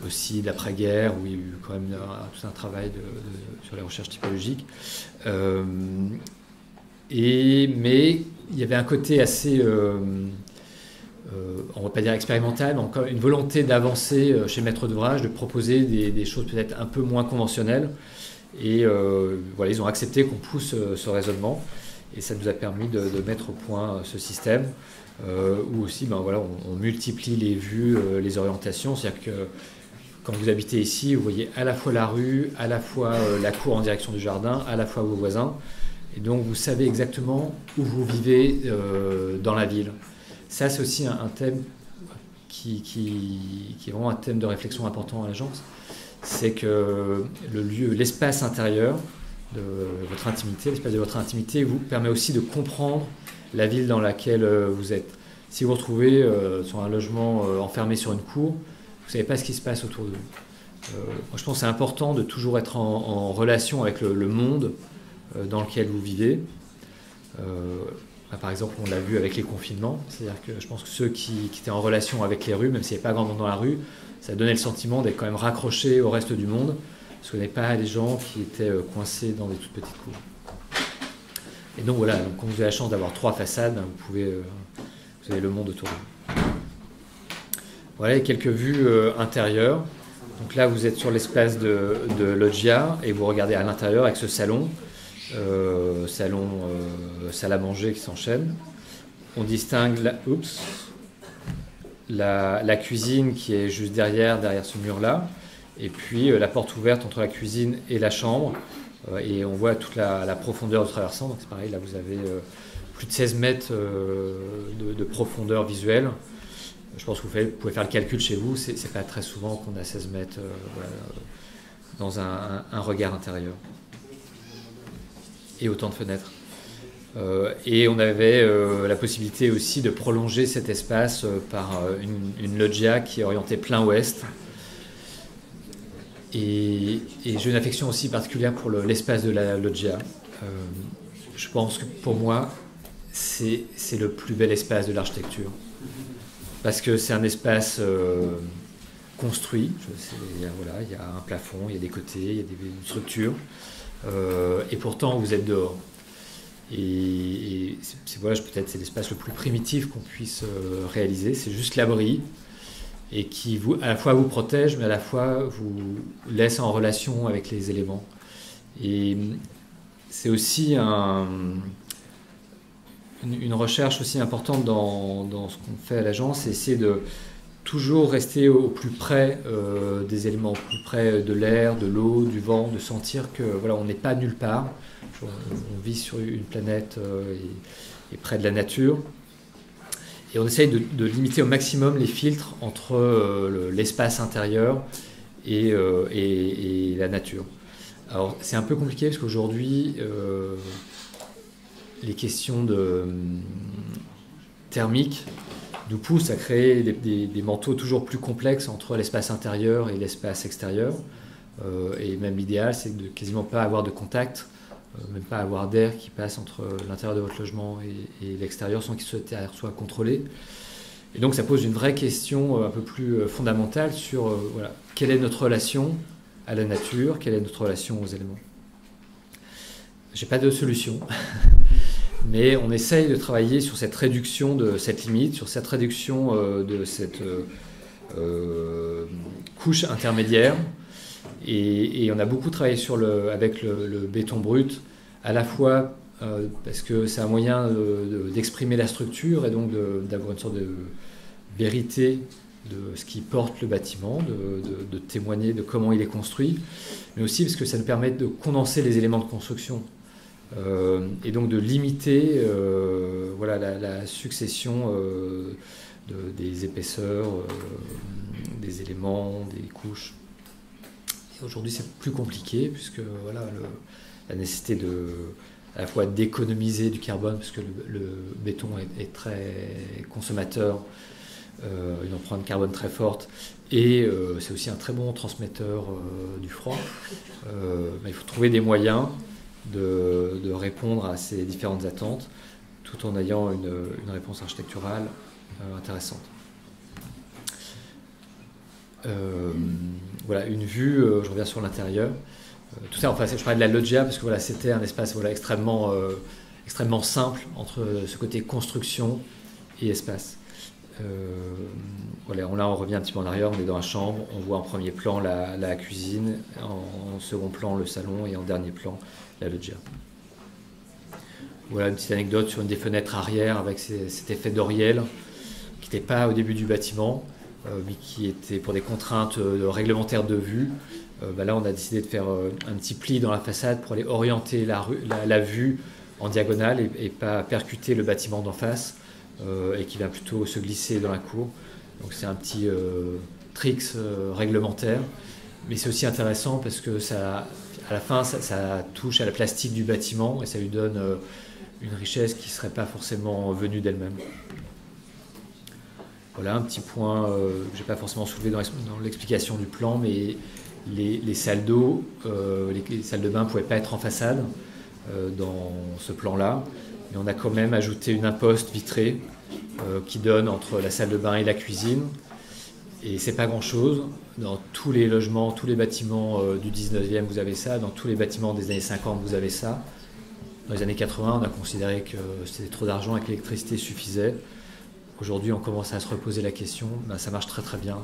aussi d'après-guerre, où il y a eu quand même tout un travail sur les recherches typologiques. Mais il y avait un côté assez... on ne va pas dire expérimental, mais encore une volonté d'avancer chez le maître d'ouvrage, de proposer des choses peut-être un peu moins conventionnelles. Et ils ont accepté qu'on pousse ce raisonnement. Et ça nous a permis de mettre au point ce système, où aussi on multiplie les vues, les orientations. C'est-à-dire que quand vous habitez ici, vous voyez à la fois la rue, à la fois la cour en direction du jardin, à la fois vos voisins. Et donc vous savez exactement où vous vivez dans la ville. Ça, c'est aussi un thème qui est vraiment un thème de réflexion important à l'agence. C'est que l'espace intérieur de votre intimité, l'espace de votre intimité vous permet aussi de comprendre la ville dans laquelle vous êtes. Si vous vous retrouvez sur un logement enfermé sur une cour, vous ne savez pas ce qui se passe autour de vous. Moi, je pense que c'est important de toujours être en relation avec le monde dans lequel vous vivez. Par exemple, on l'a vu avec les confinements, c'est-à-dire que je pense que ceux qui étaient en relation avec les rues, même s'il n'y avait pas grand monde dans la rue, ça donnait le sentiment d'être quand même raccrochés au reste du monde, parce qu'on n'est pas des gens qui étaient coincés dans des toutes petites cours. Et donc voilà, quand vous avez la chance d'avoir 3 façades, vous avez le monde autour de vous. Voilà quelques vues intérieures. Donc là, vous êtes sur l'espace de loggia et vous regardez à l'intérieur avec ce salon. Salle à manger qui s'enchaîne. On distingue la cuisine qui est juste derrière ce mur-là, et puis la porte ouverte entre la cuisine et la chambre, et on voit toute la profondeur du traversant. Donc c'est pareil, là vous avez plus de 16 mètres de profondeur visuelle. Je pense que vous pouvez faire le calcul chez vous, c'est pas très souvent qu'on a 16 mètres dans un regard intérieur. Et autant de fenêtres. Et on avait la possibilité aussi de prolonger cet espace par une loggia qui est orientée plein ouest. Et j'ai une affection aussi particulière pour l'espace de la loggia. Je pense que pour moi, c'est le plus bel espace de l'architecture. Parce que c'est un espace construit. Voilà, il y a un plafond, il y a des côtés, il y a une structure. Et pourtant, vous êtes dehors. Et voilà, peut-être c'est l'espace le plus primitif qu'on puisse réaliser. C'est juste l'abri et qui à la fois vous protège, mais à la fois vous laisse en relation avec les éléments. Et c'est aussi une recherche aussi importante dans ce qu'on fait à l'agence, c'est essayer de toujours rester au plus près des éléments, au plus près de l'air, de l'eau, du vent, de sentir que voilà, on n'est pas nulle part. On vit sur une planète et près de la nature. Et on essaye de limiter au maximum les filtres entre l'espace intérieur et la nature. Alors c'est un peu compliqué parce qu'aujourd'hui, les questions thermiques nous poussent à créer des manteaux toujours plus complexes entre l'espace intérieur et l'espace extérieur. Et même l'idéal, c'est de quasiment pas avoir de contact, même pas avoir d'air qui passe entre l'intérieur de votre logement et l'extérieur sans que cet air soit contrôlé. Et donc ça pose une vraie question un peu plus fondamentale sur voilà, quelle est notre relation à la nature, quelle est notre relation aux éléments. J'ai pas de solution, mais on essaye de travailler sur cette réduction de cette limite, sur cette réduction de cette couche intermédiaire. Et on a beaucoup travaillé avec le béton brut, à la fois parce que c'est un moyen d'exprimer la structure et donc d'avoir une sorte de vérité de ce qui porte le bâtiment, de témoigner de comment il est construit, mais aussi parce que ça nous permet de condenser les éléments de construction et donc de limiter voilà, la succession des épaisseurs, des éléments, des couches. Aujourd'hui, c'est plus compliqué puisque voilà, la nécessité à la fois d'économiser du carbone, parce que le béton est très consommateur, une empreinte carbone très forte, et c'est aussi un très bon transmetteur du froid. Mais il faut trouver des moyens de répondre à ces différentes attentes, tout en ayant une réponse architecturale intéressante. Voilà, une vue, je reviens sur l'intérieur. Tout ça, enfin, je parlais de la loggia parce que voilà, c'était un espace voilà, extrêmement simple entre ce côté construction et espace. Voilà, là, on revient un petit peu en arrière, on est dans la chambre, on voit en premier plan la cuisine, en second plan le salon et en dernier plan la loggia. Voilà une petite anecdote sur une des fenêtres arrière avec cet effet d'oriel qui n'était pas au début du bâtiment, mais qui était pour des contraintes réglementaires de vue. Là, on a décidé de faire un petit pli dans la façade pour aller orienter la vue en diagonale et pas percuter le bâtiment d'en face et qui va plutôt se glisser dans la cour. Donc c'est un petit tricks réglementaire, mais c'est aussi intéressant parce que à la fin, ça touche à la plastique du bâtiment et ça lui donne une richesse qui ne serait pas forcément venue d'elle-même. Voilà un petit point que je n'ai pas forcément soulevé dans l'explication du plan, mais les salles d'eau, les salles de bain ne pouvaient pas être en façade dans ce plan-là, mais on a quand même ajouté une imposte vitrée qui donne entre la salle de bain et la cuisine, et c'est pas grand-chose. Dans tous les logements, tous les bâtiments du 19e, vous avez ça. Dans tous les bâtiments des années 50, vous avez ça. Dans les années 80, on a considéré que c'était trop d'argent et que l'électricité suffisait. Aujourd'hui, on commence à se reposer la question. Ça marche très très bien.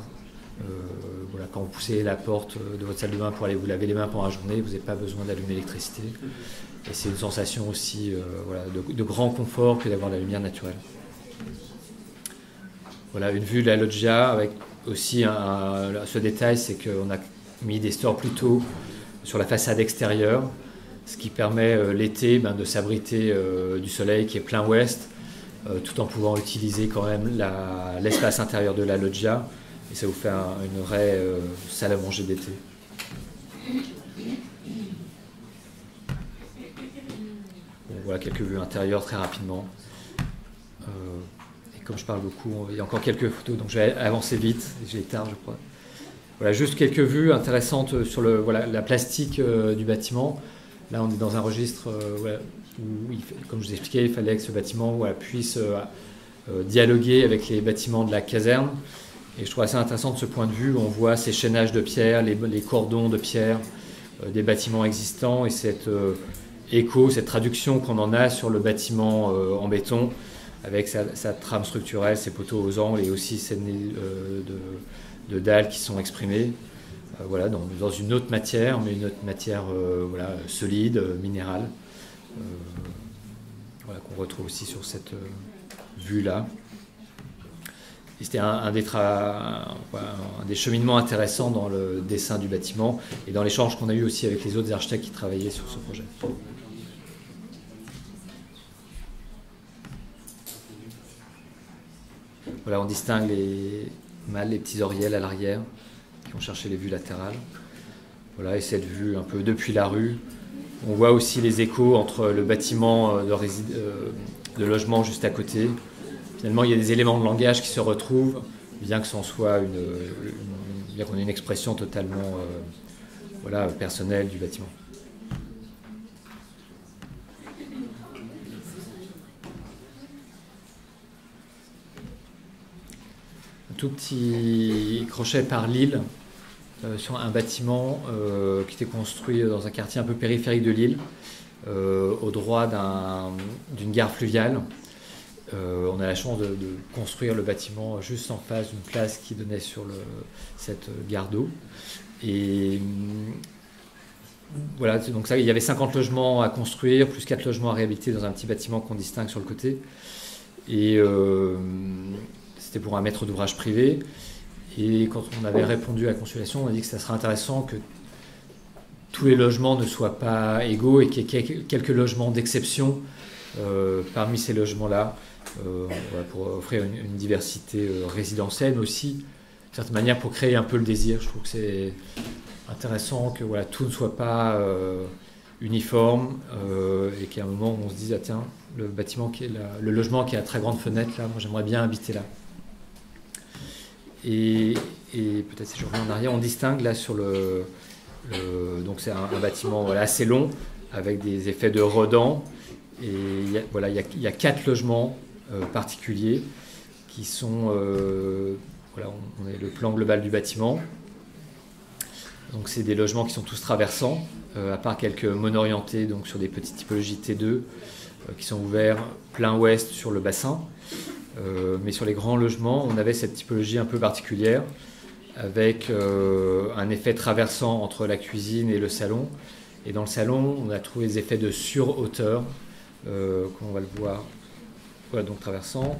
Voilà, quand vous poussez la porte de votre salle de bain pour aller vous laver les mains pendant la journée, vous n'avez pas besoin d'allumer l'électricité. Et c'est une sensation aussi voilà, de grand confort que d'avoir la lumière naturelle. Voilà, une vue de la loggia avec aussi ce détail, c'est qu'on a mis des stores plutôt sur la façade extérieure, ce qui permet l'été de s'abriter du soleil qui est plein ouest, tout en pouvant utiliser quand même l'espace intérieur de la loggia, et ça vous fait une vraie salle à manger d'été. Bon, voilà quelques vues intérieures très rapidement. Et comme je parle beaucoup, il y a encore quelques photos, donc je vais avancer vite, j'ai tard je crois. Voilà, juste quelques vues intéressantes sur la plastique du bâtiment. Là, on est dans un registre où, comme je vous expliquais, il fallait que ce bâtiment puisse dialoguer avec les bâtiments de la caserne. Et je trouve assez intéressant de ce point de vue où on voit ces chaînages de pierre, les cordons de pierre des bâtiments existants et cet écho, cette traduction qu'on en a sur le bâtiment en béton avec sa trame structurelle, ses poteaux aux angles et aussi ces nez de dalles qui sont exprimées voilà, dans une autre matière, mais une autre matière voilà, solide, minérale, voilà, qu'on retrouve aussi sur cette vue-là. C'était un des cheminements intéressants dans le dessin du bâtiment et dans l'échange qu'on a eu aussi avec les autres architectes qui travaillaient sur ce projet. Voilà, on distingue les petits oriels à l'arrière qui ont cherché les vues latérales. Voilà, et cette vue un peu depuis la rue. On voit aussi les échos entre le bâtiment de logement juste à côté. Finalement, il y a des éléments de langage qui se retrouvent, bien que bien qu'on ait une expression totalement voilà, personnelle du bâtiment. Un tout petit crochet par Lille sur un bâtiment qui était construit dans un quartier un peu périphérique de Lille, au droit d'une gare fluviale. On a la chance de construire le bâtiment juste en face d'une place qui donnait sur cette gare d'eau. Et voilà, donc ça, il y avait 50 logements à construire, plus 4 logements à réhabiliter dans un petit bâtiment qu'on distingue sur le côté. Et c'était pour un maître d'ouvrage privé. Et quand on avait répondu à la consultation, on a dit que ça serait intéressant que tous les logements ne soient pas égaux et qu'il y ait quelques logements d'exception parmi ces logements-là. Voilà, pour offrir une diversité résidentielle, mais aussi, d'une certaine manière, pour créer un peu le désir. Je trouve que c'est intéressant que voilà, tout ne soit pas uniforme et qu'à un moment, on se dise, ah, tiens, le bâtiment qui est là, le logement qui a très grande fenêtre, là, moi j'aimerais bien habiter là. Et peut-être si je reviens en arrière, on distingue là sur donc c'est un bâtiment voilà, assez long, avec des effets de redans. Et il y a 4 logements particuliers qui sont voilà, on est le plan global du bâtiment. Donc c'est des logements qui sont tous traversants, à part quelques monorientés donc sur des petites typologies T2 qui sont ouverts plein ouest sur le bassin. Mais sur les grands logements, on avait cette typologie un peu particulière avec un effet traversant entre la cuisine et le salon. Et dans le salon, on a trouvé des effets de sur-hauteur, comme on va le voir, voilà, donc traversant.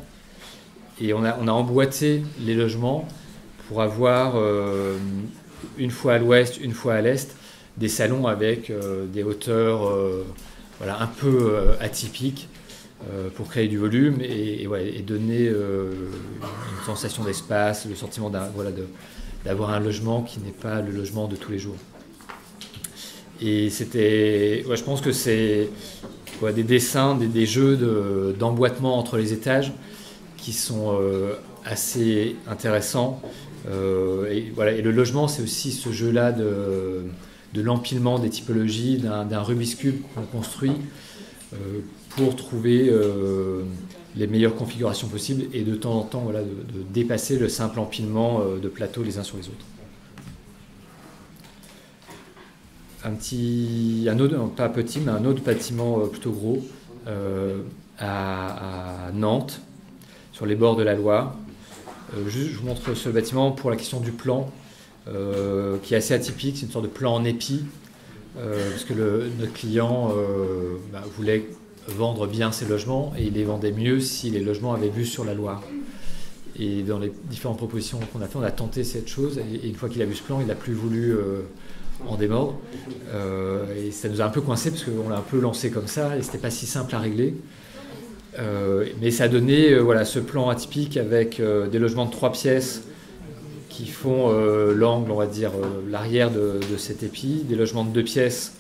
Et on a emboîté les logements pour avoir, une fois à l'ouest, une fois à l'est, des salons avec des hauteurs voilà, un peu atypiques pour créer du volume et donner une sensation d'espace, le sentiment d'avoir un logement qui n'est pas le logement de tous les jours. Et je pense que c'est des dessins, des jeux d'emboîtement entre les étages qui sont assez intéressants. Et le logement, c'est aussi ce jeu-là de l'empilement des typologies, d'un Rubik's Cube qu'on construit pour trouver les meilleures configurations possibles et de temps en temps de dépasser le simple empilement de plateaux les uns sur les autres. Un autre bâtiment plutôt gros à Nantes, sur les bords de la Loire. Je vous montre ce bâtiment pour la question du plan, qui est assez atypique. C'est une sorte de plan en épi, parce que notre client voulait vendre bien ses logements et il les vendait mieux si les logements avaient vue sur la Loire. Et dans les différentes propositions qu'on a fait, on a tenté cette chose et une fois qu'il a vu ce plan, il n'a plus voulu en démordre. Et ça nous a un peu coincé parce qu'on l'a un peu lancé comme ça et c'était pas si simple à régler. Mais ça a donné ce plan atypique avec des logements de 3 pièces qui font l'angle, on va dire, l'arrière de cet épi, des logements de 2 pièces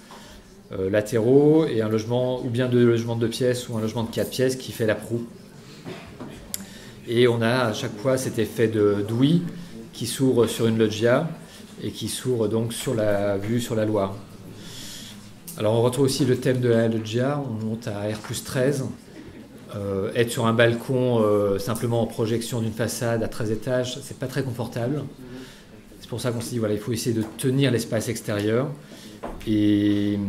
latéraux et un logement, ou bien 2 logements de 2 pièces ou un logement de 4 pièces qui fait la proue. Et on a à chaque fois cet effet d'ouïe qui s'ouvre sur une loggia et qui s'ouvre donc sur la vue sur la Loire. Alors on retrouve aussi le thème de la loggia, on monte à R+13 être sur un balcon simplement en projection d'une façade à 13 étages, c'est pas très confortable. C'est pour ça qu'on s'est dit, voilà, il faut essayer de tenir l'espace extérieur. Et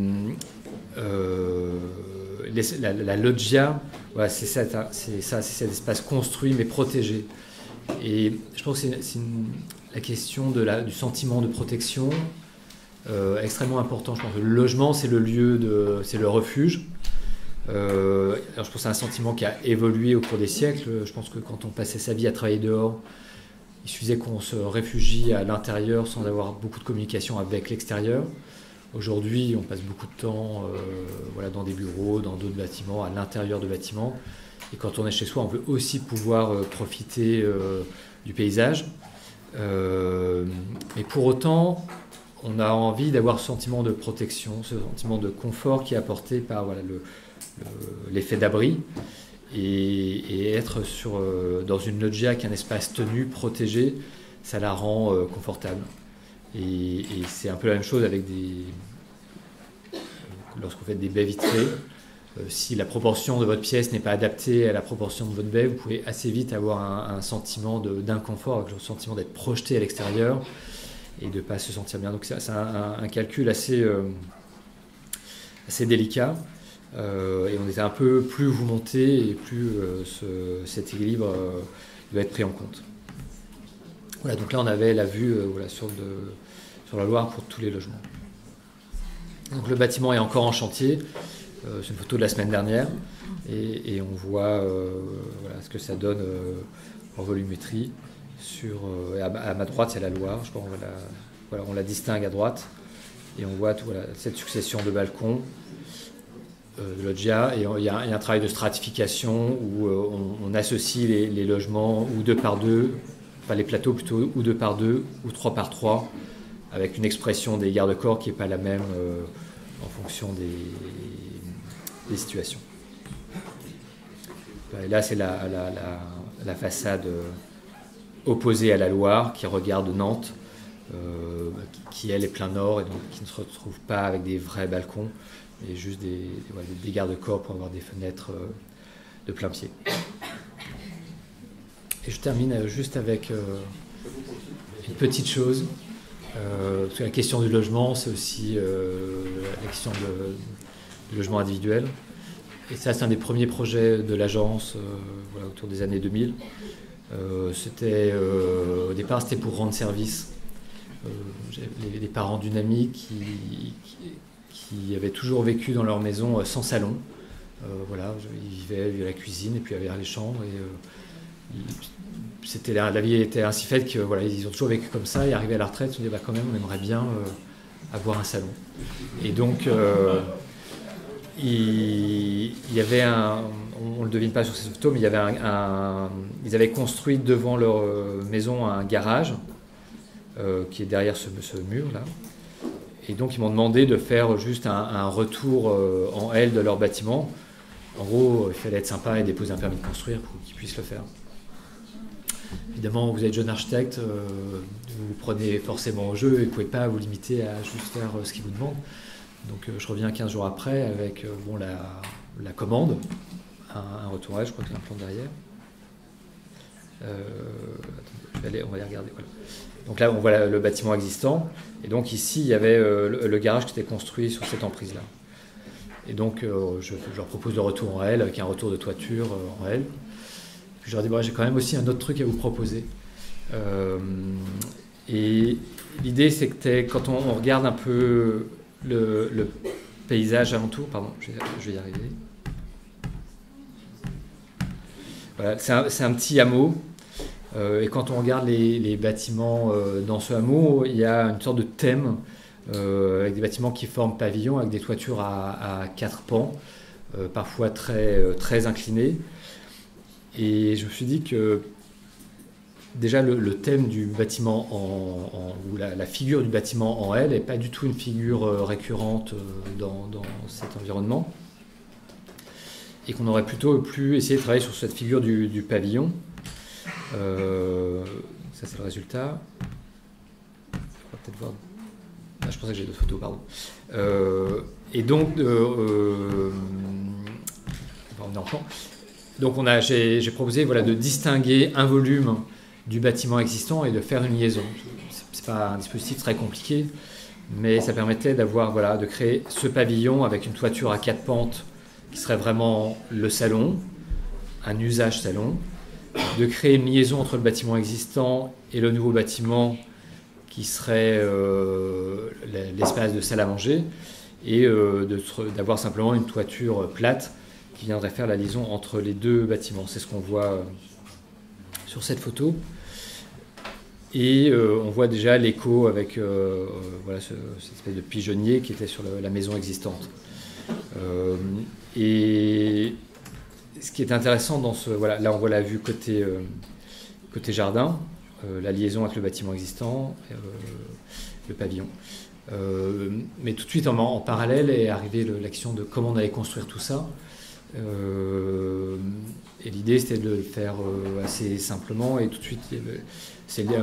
la loggia, voilà, c'est cet espace construit mais protégé. Et je pense que c'est la question du sentiment de protection extrêmement important. Je pense que le logement, c'est le lieu, c'est le refuge. Alors je pense que c'est un sentiment qui a évolué au cours des siècles. Je pense que quand on passait sa vie à travailler dehors, il suffisait qu'on se réfugie à l'intérieur sans avoir beaucoup de communication avec l'extérieur. Aujourd'hui, on passe beaucoup de temps voilà, dans des bureaux, dans d'autres bâtiments, à l'intérieur de bâtiments. Et quand on est chez soi, on veut aussi pouvoir profiter du paysage. Mais pour autant, on a envie d'avoir ce sentiment de protection, ce sentiment de confort qui est apporté par voilà, l'effet d'abri. Et être dans une loggia qui est un espace tenu, protégé, ça la rend confortable. Et c'est un peu la même chose avec lorsque vous faites des baies vitrées. Si la proportion de votre pièce n'est pas adaptée à la proportion de votre baie, vous pouvez assez vite avoir un sentiment d'inconfort, avec le sentiment d'être projeté à l'extérieur et de ne pas se sentir bien. Donc c'est un calcul assez délicat. Et on était un peu, plus vous montez et plus cet équilibre doit être pris en compte. Voilà, donc là on avait la vue voilà, sur la Loire pour tous les logements. Donc le bâtiment est encore en chantier, c'est une photo de la semaine dernière, et on voit voilà, ce que ça donne en volumétrie. À ma droite c'est la Loire, je crois on la distingue à droite, et on voit voilà, cette succession de balcons, de loggia, et il y a un travail de stratification où on associe les logements ou 2 par 2, enfin les plateaux plutôt, ou 2 par 2 ou 3 par 3, avec une expression des garde-corps qui n'est pas la même en fonction des situations. Et là, c'est la façade opposée à la Loire qui regarde Nantes, qui elle est plein nord et donc qui ne se retrouve pas avec des vrais balcons, mais juste des garde-corps pour avoir des fenêtres de plein pied. Et je termine juste avec une petite chose. Parce que la question du logement, c'est aussi la question du logement individuel. Et ça, c'est un des premiers projets de l'agence voilà, autour des années 2000. Au départ, c'était pour rendre service. Les parents d'une amie qui avaient toujours vécu dans leur maison sans salon. Voilà, ils vivaient la cuisine et puis avaient les chambres. La vie était ainsi faite que voilà, ils ont toujours vécu comme ça, et arrivés à la retraite, ils se sont dit quand même on aimerait bien avoir un salon. Et donc il y avait on ne le devine pas sur ces photos, mais il y avait ils avaient construit devant leur maison un garage qui est derrière ce mur là. Et donc ils m'ont demandé de faire juste un retour en L de leur bâtiment. En gros, il fallait être sympa et déposer un permis de construire pour qu'ils puissent le faire. Évidemment, vous êtes jeune architecte, vous prenez forcément au jeu et vous ne pouvez pas vous limiter à juste faire ce qu'ils vous demandent. Donc je reviens 15 jours après avec la commande, un retour je crois qu'il y a un plan derrière. On va les regarder. Voilà. Donc là, on voit le bâtiment existant. Et donc ici, il y avait le garage qui était construit sur cette emprise-là. Et donc je leur propose le retour en L, avec un retour de toiture en L. Je leur dis, j'ai quand même aussi un autre truc à vous proposer. Et l'idée, c'est que quand on regarde un peu le paysage alentour, pardon, je vais y arriver. Voilà, c'est un petit hameau. Et quand on regarde les bâtiments dans ce hameau, il y a une sorte de thème avec des bâtiments qui forment pavillon, avec des toitures à 4 pans, parfois très inclinées. Et je me suis dit que déjà le thème du bâtiment ou la figure du bâtiment en L n'est pas du tout une figure récurrente dans cet environnement. Et qu'on aurait plutôt pu essayer de travailler sur cette figure du pavillon. Ça c'est le résultat. On va peut-être voir. Ah, je pensais que j'ai d'autres photos, pardon. Et donc, on est en champ. donc j'ai proposé voilà, de distinguer un volume du bâtiment existant et de faire une liaison. C'est pas un dispositif très compliqué, mais ça permettait d'avoir voilà, de créer ce pavillon avec une toiture à 4 pentes qui serait vraiment le salon, un usage salon, de créer une liaison entre le bâtiment existant et le nouveau bâtiment qui serait l'espace de salle à manger, et d'avoir simplement une toiture plate qui viendrait faire la liaison entre les deux bâtiments. C'est ce qu'on voit sur cette photo. Et on voit déjà l'écho avec voilà, cette espèce de pigeonnier qui était sur la maison existante. Et ce qui est intéressant dans ce... Voilà, là, on voit la vue côté jardin, la liaison avec le bâtiment existant, le pavillon. Mais tout de suite, en parallèle, est arrivée l'action de comment on allait construire tout ça. Et l'idée, c'était de le faire assez simplement. Et tout de suite, c'était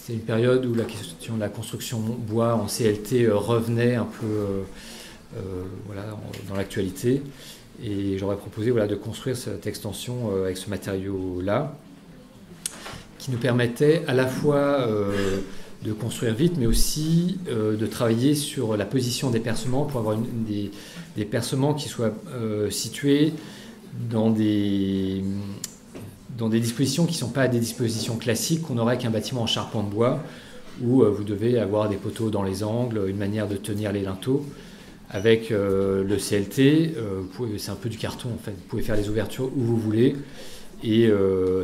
une période où la question de la construction bois en CLT revenait un peu voilà, dans l'actualité. Et j'aurais proposé voilà, de construire cette extension avec ce matériau-là, qui nous permettait à la fois de construire vite, mais aussi de travailler sur la position des percements pour avoir des percements qui soient situés dans des dispositions qui ne sont pas des dispositions classiques qu'on aurait qu'un bâtiment en charpente de bois, où vous devez avoir des poteaux dans les angles, une manière de tenir les linteaux. Avec le CLT, c'est un peu du carton en fait. Vous pouvez faire les ouvertures où vous voulez et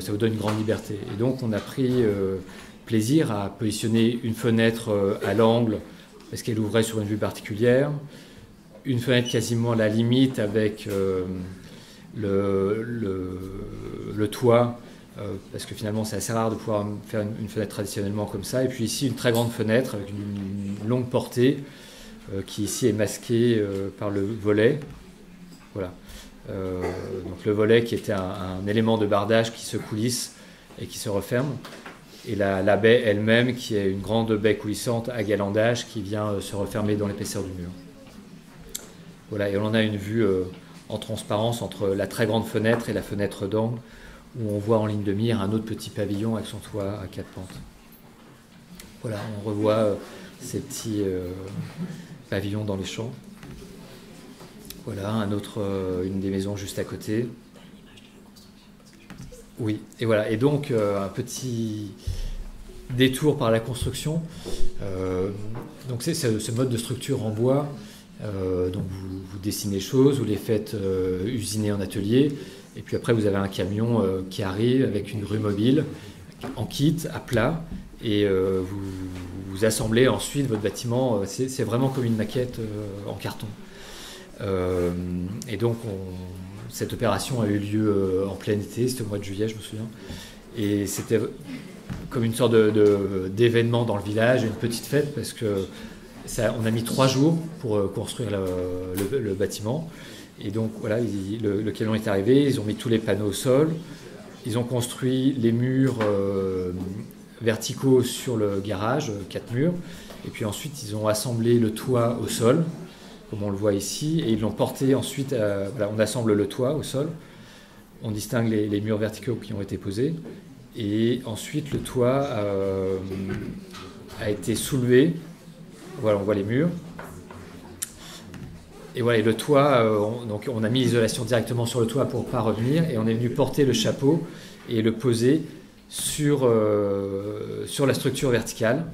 ça vous donne une grande liberté. Et donc on a pris plaisir à positionner une fenêtre à l'angle parce qu'elle ouvrait sur une vue particulière, une fenêtre quasiment à la limite avec le toit, parce que finalement c'est assez rare de pouvoir faire une fenêtre traditionnellement comme ça. Et puis ici une très grande fenêtre avec une longue portée qui ici est masquée par le volet. Voilà. Donc le volet qui était un élément de bardage qui se coulisse et qui se referme. Et la baie elle-même qui est une grande baie coulissante à galandage qui vient se refermer dans l'épaisseur du mur. Voilà, et on a une vue en transparence entre la très grande fenêtre et la fenêtre d'angle où on voit en ligne de mire un autre petit pavillon avec son toit à 4 pentes. Voilà, on revoit ces petits pavillons dans les champs. Voilà, une des maisons juste à côté. Oui, et voilà, et donc un petit détour par la construction. Donc c'est ce mode de structure en bois. Donc vous dessinez les choses, vous les faites usiner en atelier, et puis après vous avez un camion qui arrive avec une grue mobile en kit à plat, et vous assemblez ensuite votre bâtiment. C'est vraiment comme une maquette en carton. Et donc cette opération a eu lieu en plein été, c'était au mois de juillet je me souviens, et c'était comme une sorte d'événement dans le village, une petite fête, parce que on a mis 3 jours pour construire le bâtiment. Et donc voilà, le camion est arrivé, ils ont mis tous les panneaux au sol, ils ont construit les murs verticaux sur le garage, 4 murs, et puis ensuite ils ont assemblé le toit au sol, comme on le voit ici, et ils l'ont porté ensuite, voilà, on assemble le toit au sol, on distingue les murs verticaux qui ont été posés, et ensuite le toit a été soulevé. Voilà, on voit les murs. Et voilà, et le toit, donc on a mis l'isolation directement sur le toit pour ne pas revenir, et on est venu porter le chapeau et le poser sur la structure verticale.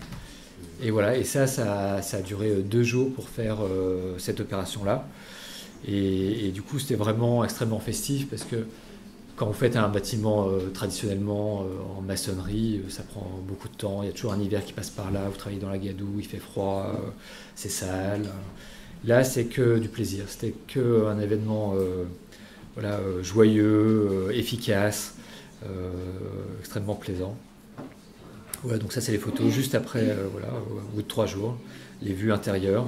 Et voilà, et ça a duré 2 jours pour faire cette opération-là. Et du coup, c'était vraiment extrêmement festif, parce que quand vous faites un bâtiment traditionnellement en maçonnerie, ça prend beaucoup de temps. Il y a toujours un hiver qui passe par là, vous travaillez dans la gadoue, il fait froid, c'est sale. Là, c'est que du plaisir. C'était qu'un événement voilà, joyeux, efficace, extrêmement plaisant. Voilà, donc ça, c'est les photos juste après, voilà, au bout de 3 jours, les vues intérieures.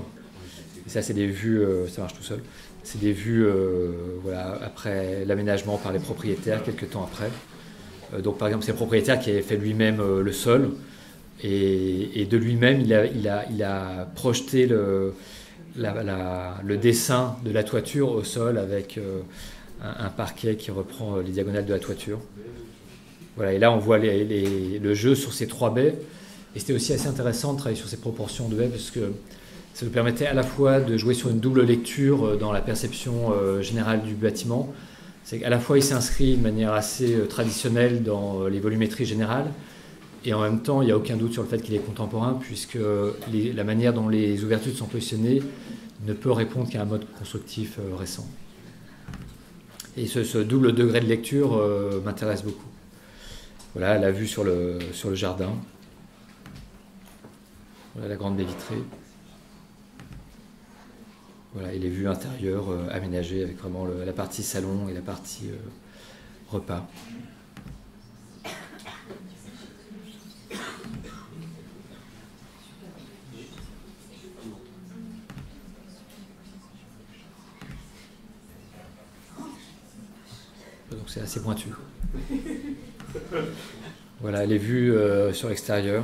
Et ça, c'est des vues, ça marche tout seul. C'est des vues voilà, après l'aménagement par les propriétaires, quelques temps après. Donc par exemple, c'est le propriétaire qui avait fait lui-même le sol, et de lui-même, il a projeté le dessin de la toiture au sol avec un parquet qui reprend les diagonales de la toiture. Voilà, et là, on voit le jeu sur ces 3 baies. Et c'était aussi assez intéressant de travailler sur ces proportions de baies parce que ça nous permettait à la fois de jouer sur une double lecture dans la perception générale du bâtiment. C'est qu'à la fois, il s'inscrit de manière assez traditionnelle dans les volumétries générales. Et en même temps, il n'y a aucun doute sur le fait qu'il est contemporain puisque la manière dont les ouvertures sont positionnées ne peut répondre qu'à un mode constructif récent. Et ce double degré de lecture m'intéresse beaucoup. Voilà la vue sur le jardin. Voilà la grande baie vitrée. Voilà, et les vues intérieures aménagées avec vraiment la partie salon et la partie repas. Donc c'est assez pointu. Voilà les vues sur l'extérieur.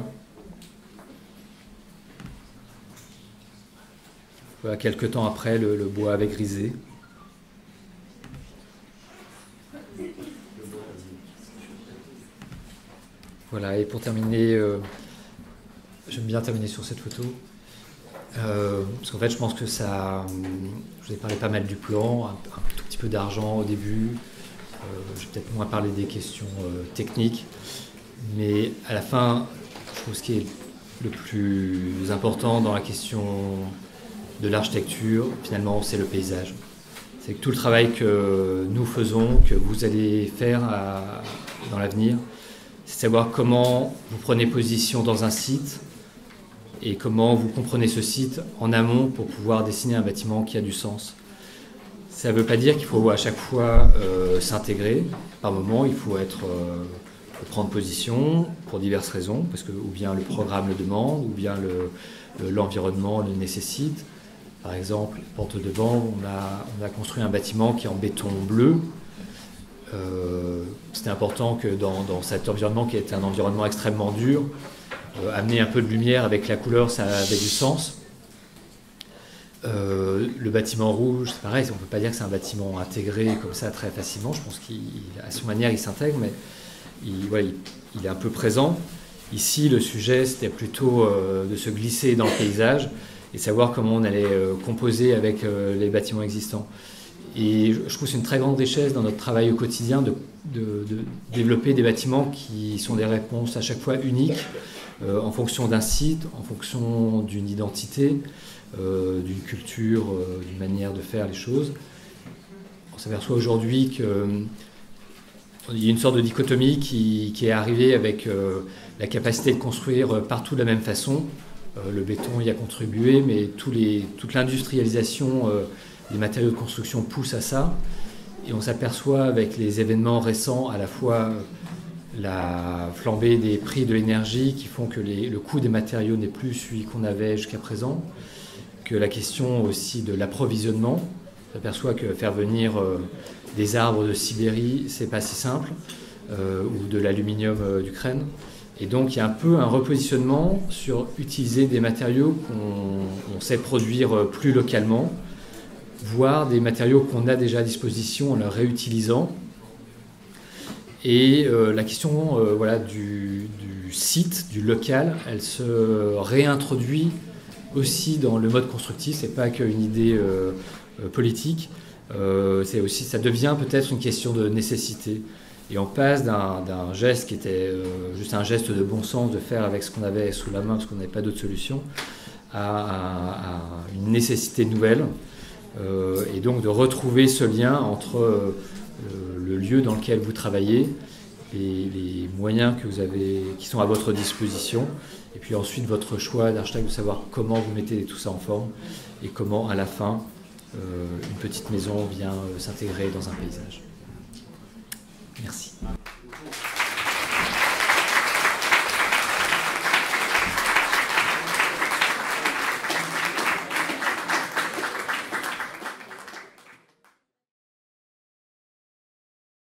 Voilà, quelques temps après, le bois avait grisé. Voilà, et pour terminer, j'aime bien terminer sur cette photo. Parce qu'en fait, je pense que ça... Je vous ai parlé pas mal du plan, un tout petit peu d'argent au début. Je vais peut-être moins parler des questions techniques. Mais à la fin, je trouve ce qui est le plus important dans la question de l'architecture, finalement, c'est le paysage. C'est que tout le travail que nous faisons, que vous allez faire dans l'avenir, c'est de savoir comment vous prenez position dans un site et comment vous comprenez ce site en amont pour pouvoir dessiner un bâtiment qui a du sens. Ça ne veut pas dire qu'il faut à chaque fois s'intégrer. Par moment, il faut prendre position pour diverses raisons, parce que ou bien le programme le demande, ou bien l'environnement le nécessite. Par exemple, Porte de Banque, on a construit un bâtiment qui est en béton bleu. C'était important que dans cet environnement, qui était un environnement extrêmement dur, amener un peu de lumière avec la couleur, ça avait du sens. Le bâtiment rouge, c'est pareil, on ne peut pas dire que c'est un bâtiment intégré comme ça très facilement. Je pense qu'à son manière, il s'intègre, mais il est un peu présent. Ici, le sujet, c'était plutôt de se glisser dans le paysage et savoir comment on allait composer avec les bâtiments existants. Et je trouve que c'est une très grande richesse dans notre travail au quotidien de développer des bâtiments qui sont des réponses à chaque fois uniques en fonction d'un site, en fonction d'une identité, d'une culture, d'une manière de faire les choses. On s'aperçoit aujourd'hui qu'il y a une sorte de dichotomie qui est arrivée avec la capacité de construire partout de la même façon. Le béton y a contribué, mais toute l'industrialisation des matériaux de construction pousse à ça. Et on s'aperçoit avec les événements récents, à la fois la flambée des prix de l'énergie qui font que le coût des matériaux n'est plus celui qu'on avait jusqu'à présent, que la question aussi de l'approvisionnement. On s'aperçoit que faire venir des arbres de Sibérie, c'est pas si simple, ou de l'aluminium d'Ukraine. Et donc il y a un peu un repositionnement sur utiliser des matériaux qu'on sait produire plus localement, voire des matériaux qu'on a déjà à disposition en les réutilisant. Et la question du site, du local, elle se réintroduit aussi dans le mode constructif. C'est pas qu'une idée politique, c'est aussi, ça devient peut-être une question de nécessité. Et on passe d'un geste qui était juste un geste de bon sens de faire avec ce qu'on avait sous la main parce qu'on n'avait pas d'autre solution, à une nécessité nouvelle. Et donc de retrouver ce lien entre le lieu dans lequel vous travaillez et les moyens que vous avez, qui sont à votre disposition, et puis ensuite votre choix d'architecte de savoir comment vous mettez tout ça en forme et comment à la fin une petite maison vient s'intégrer dans un paysage. Merci.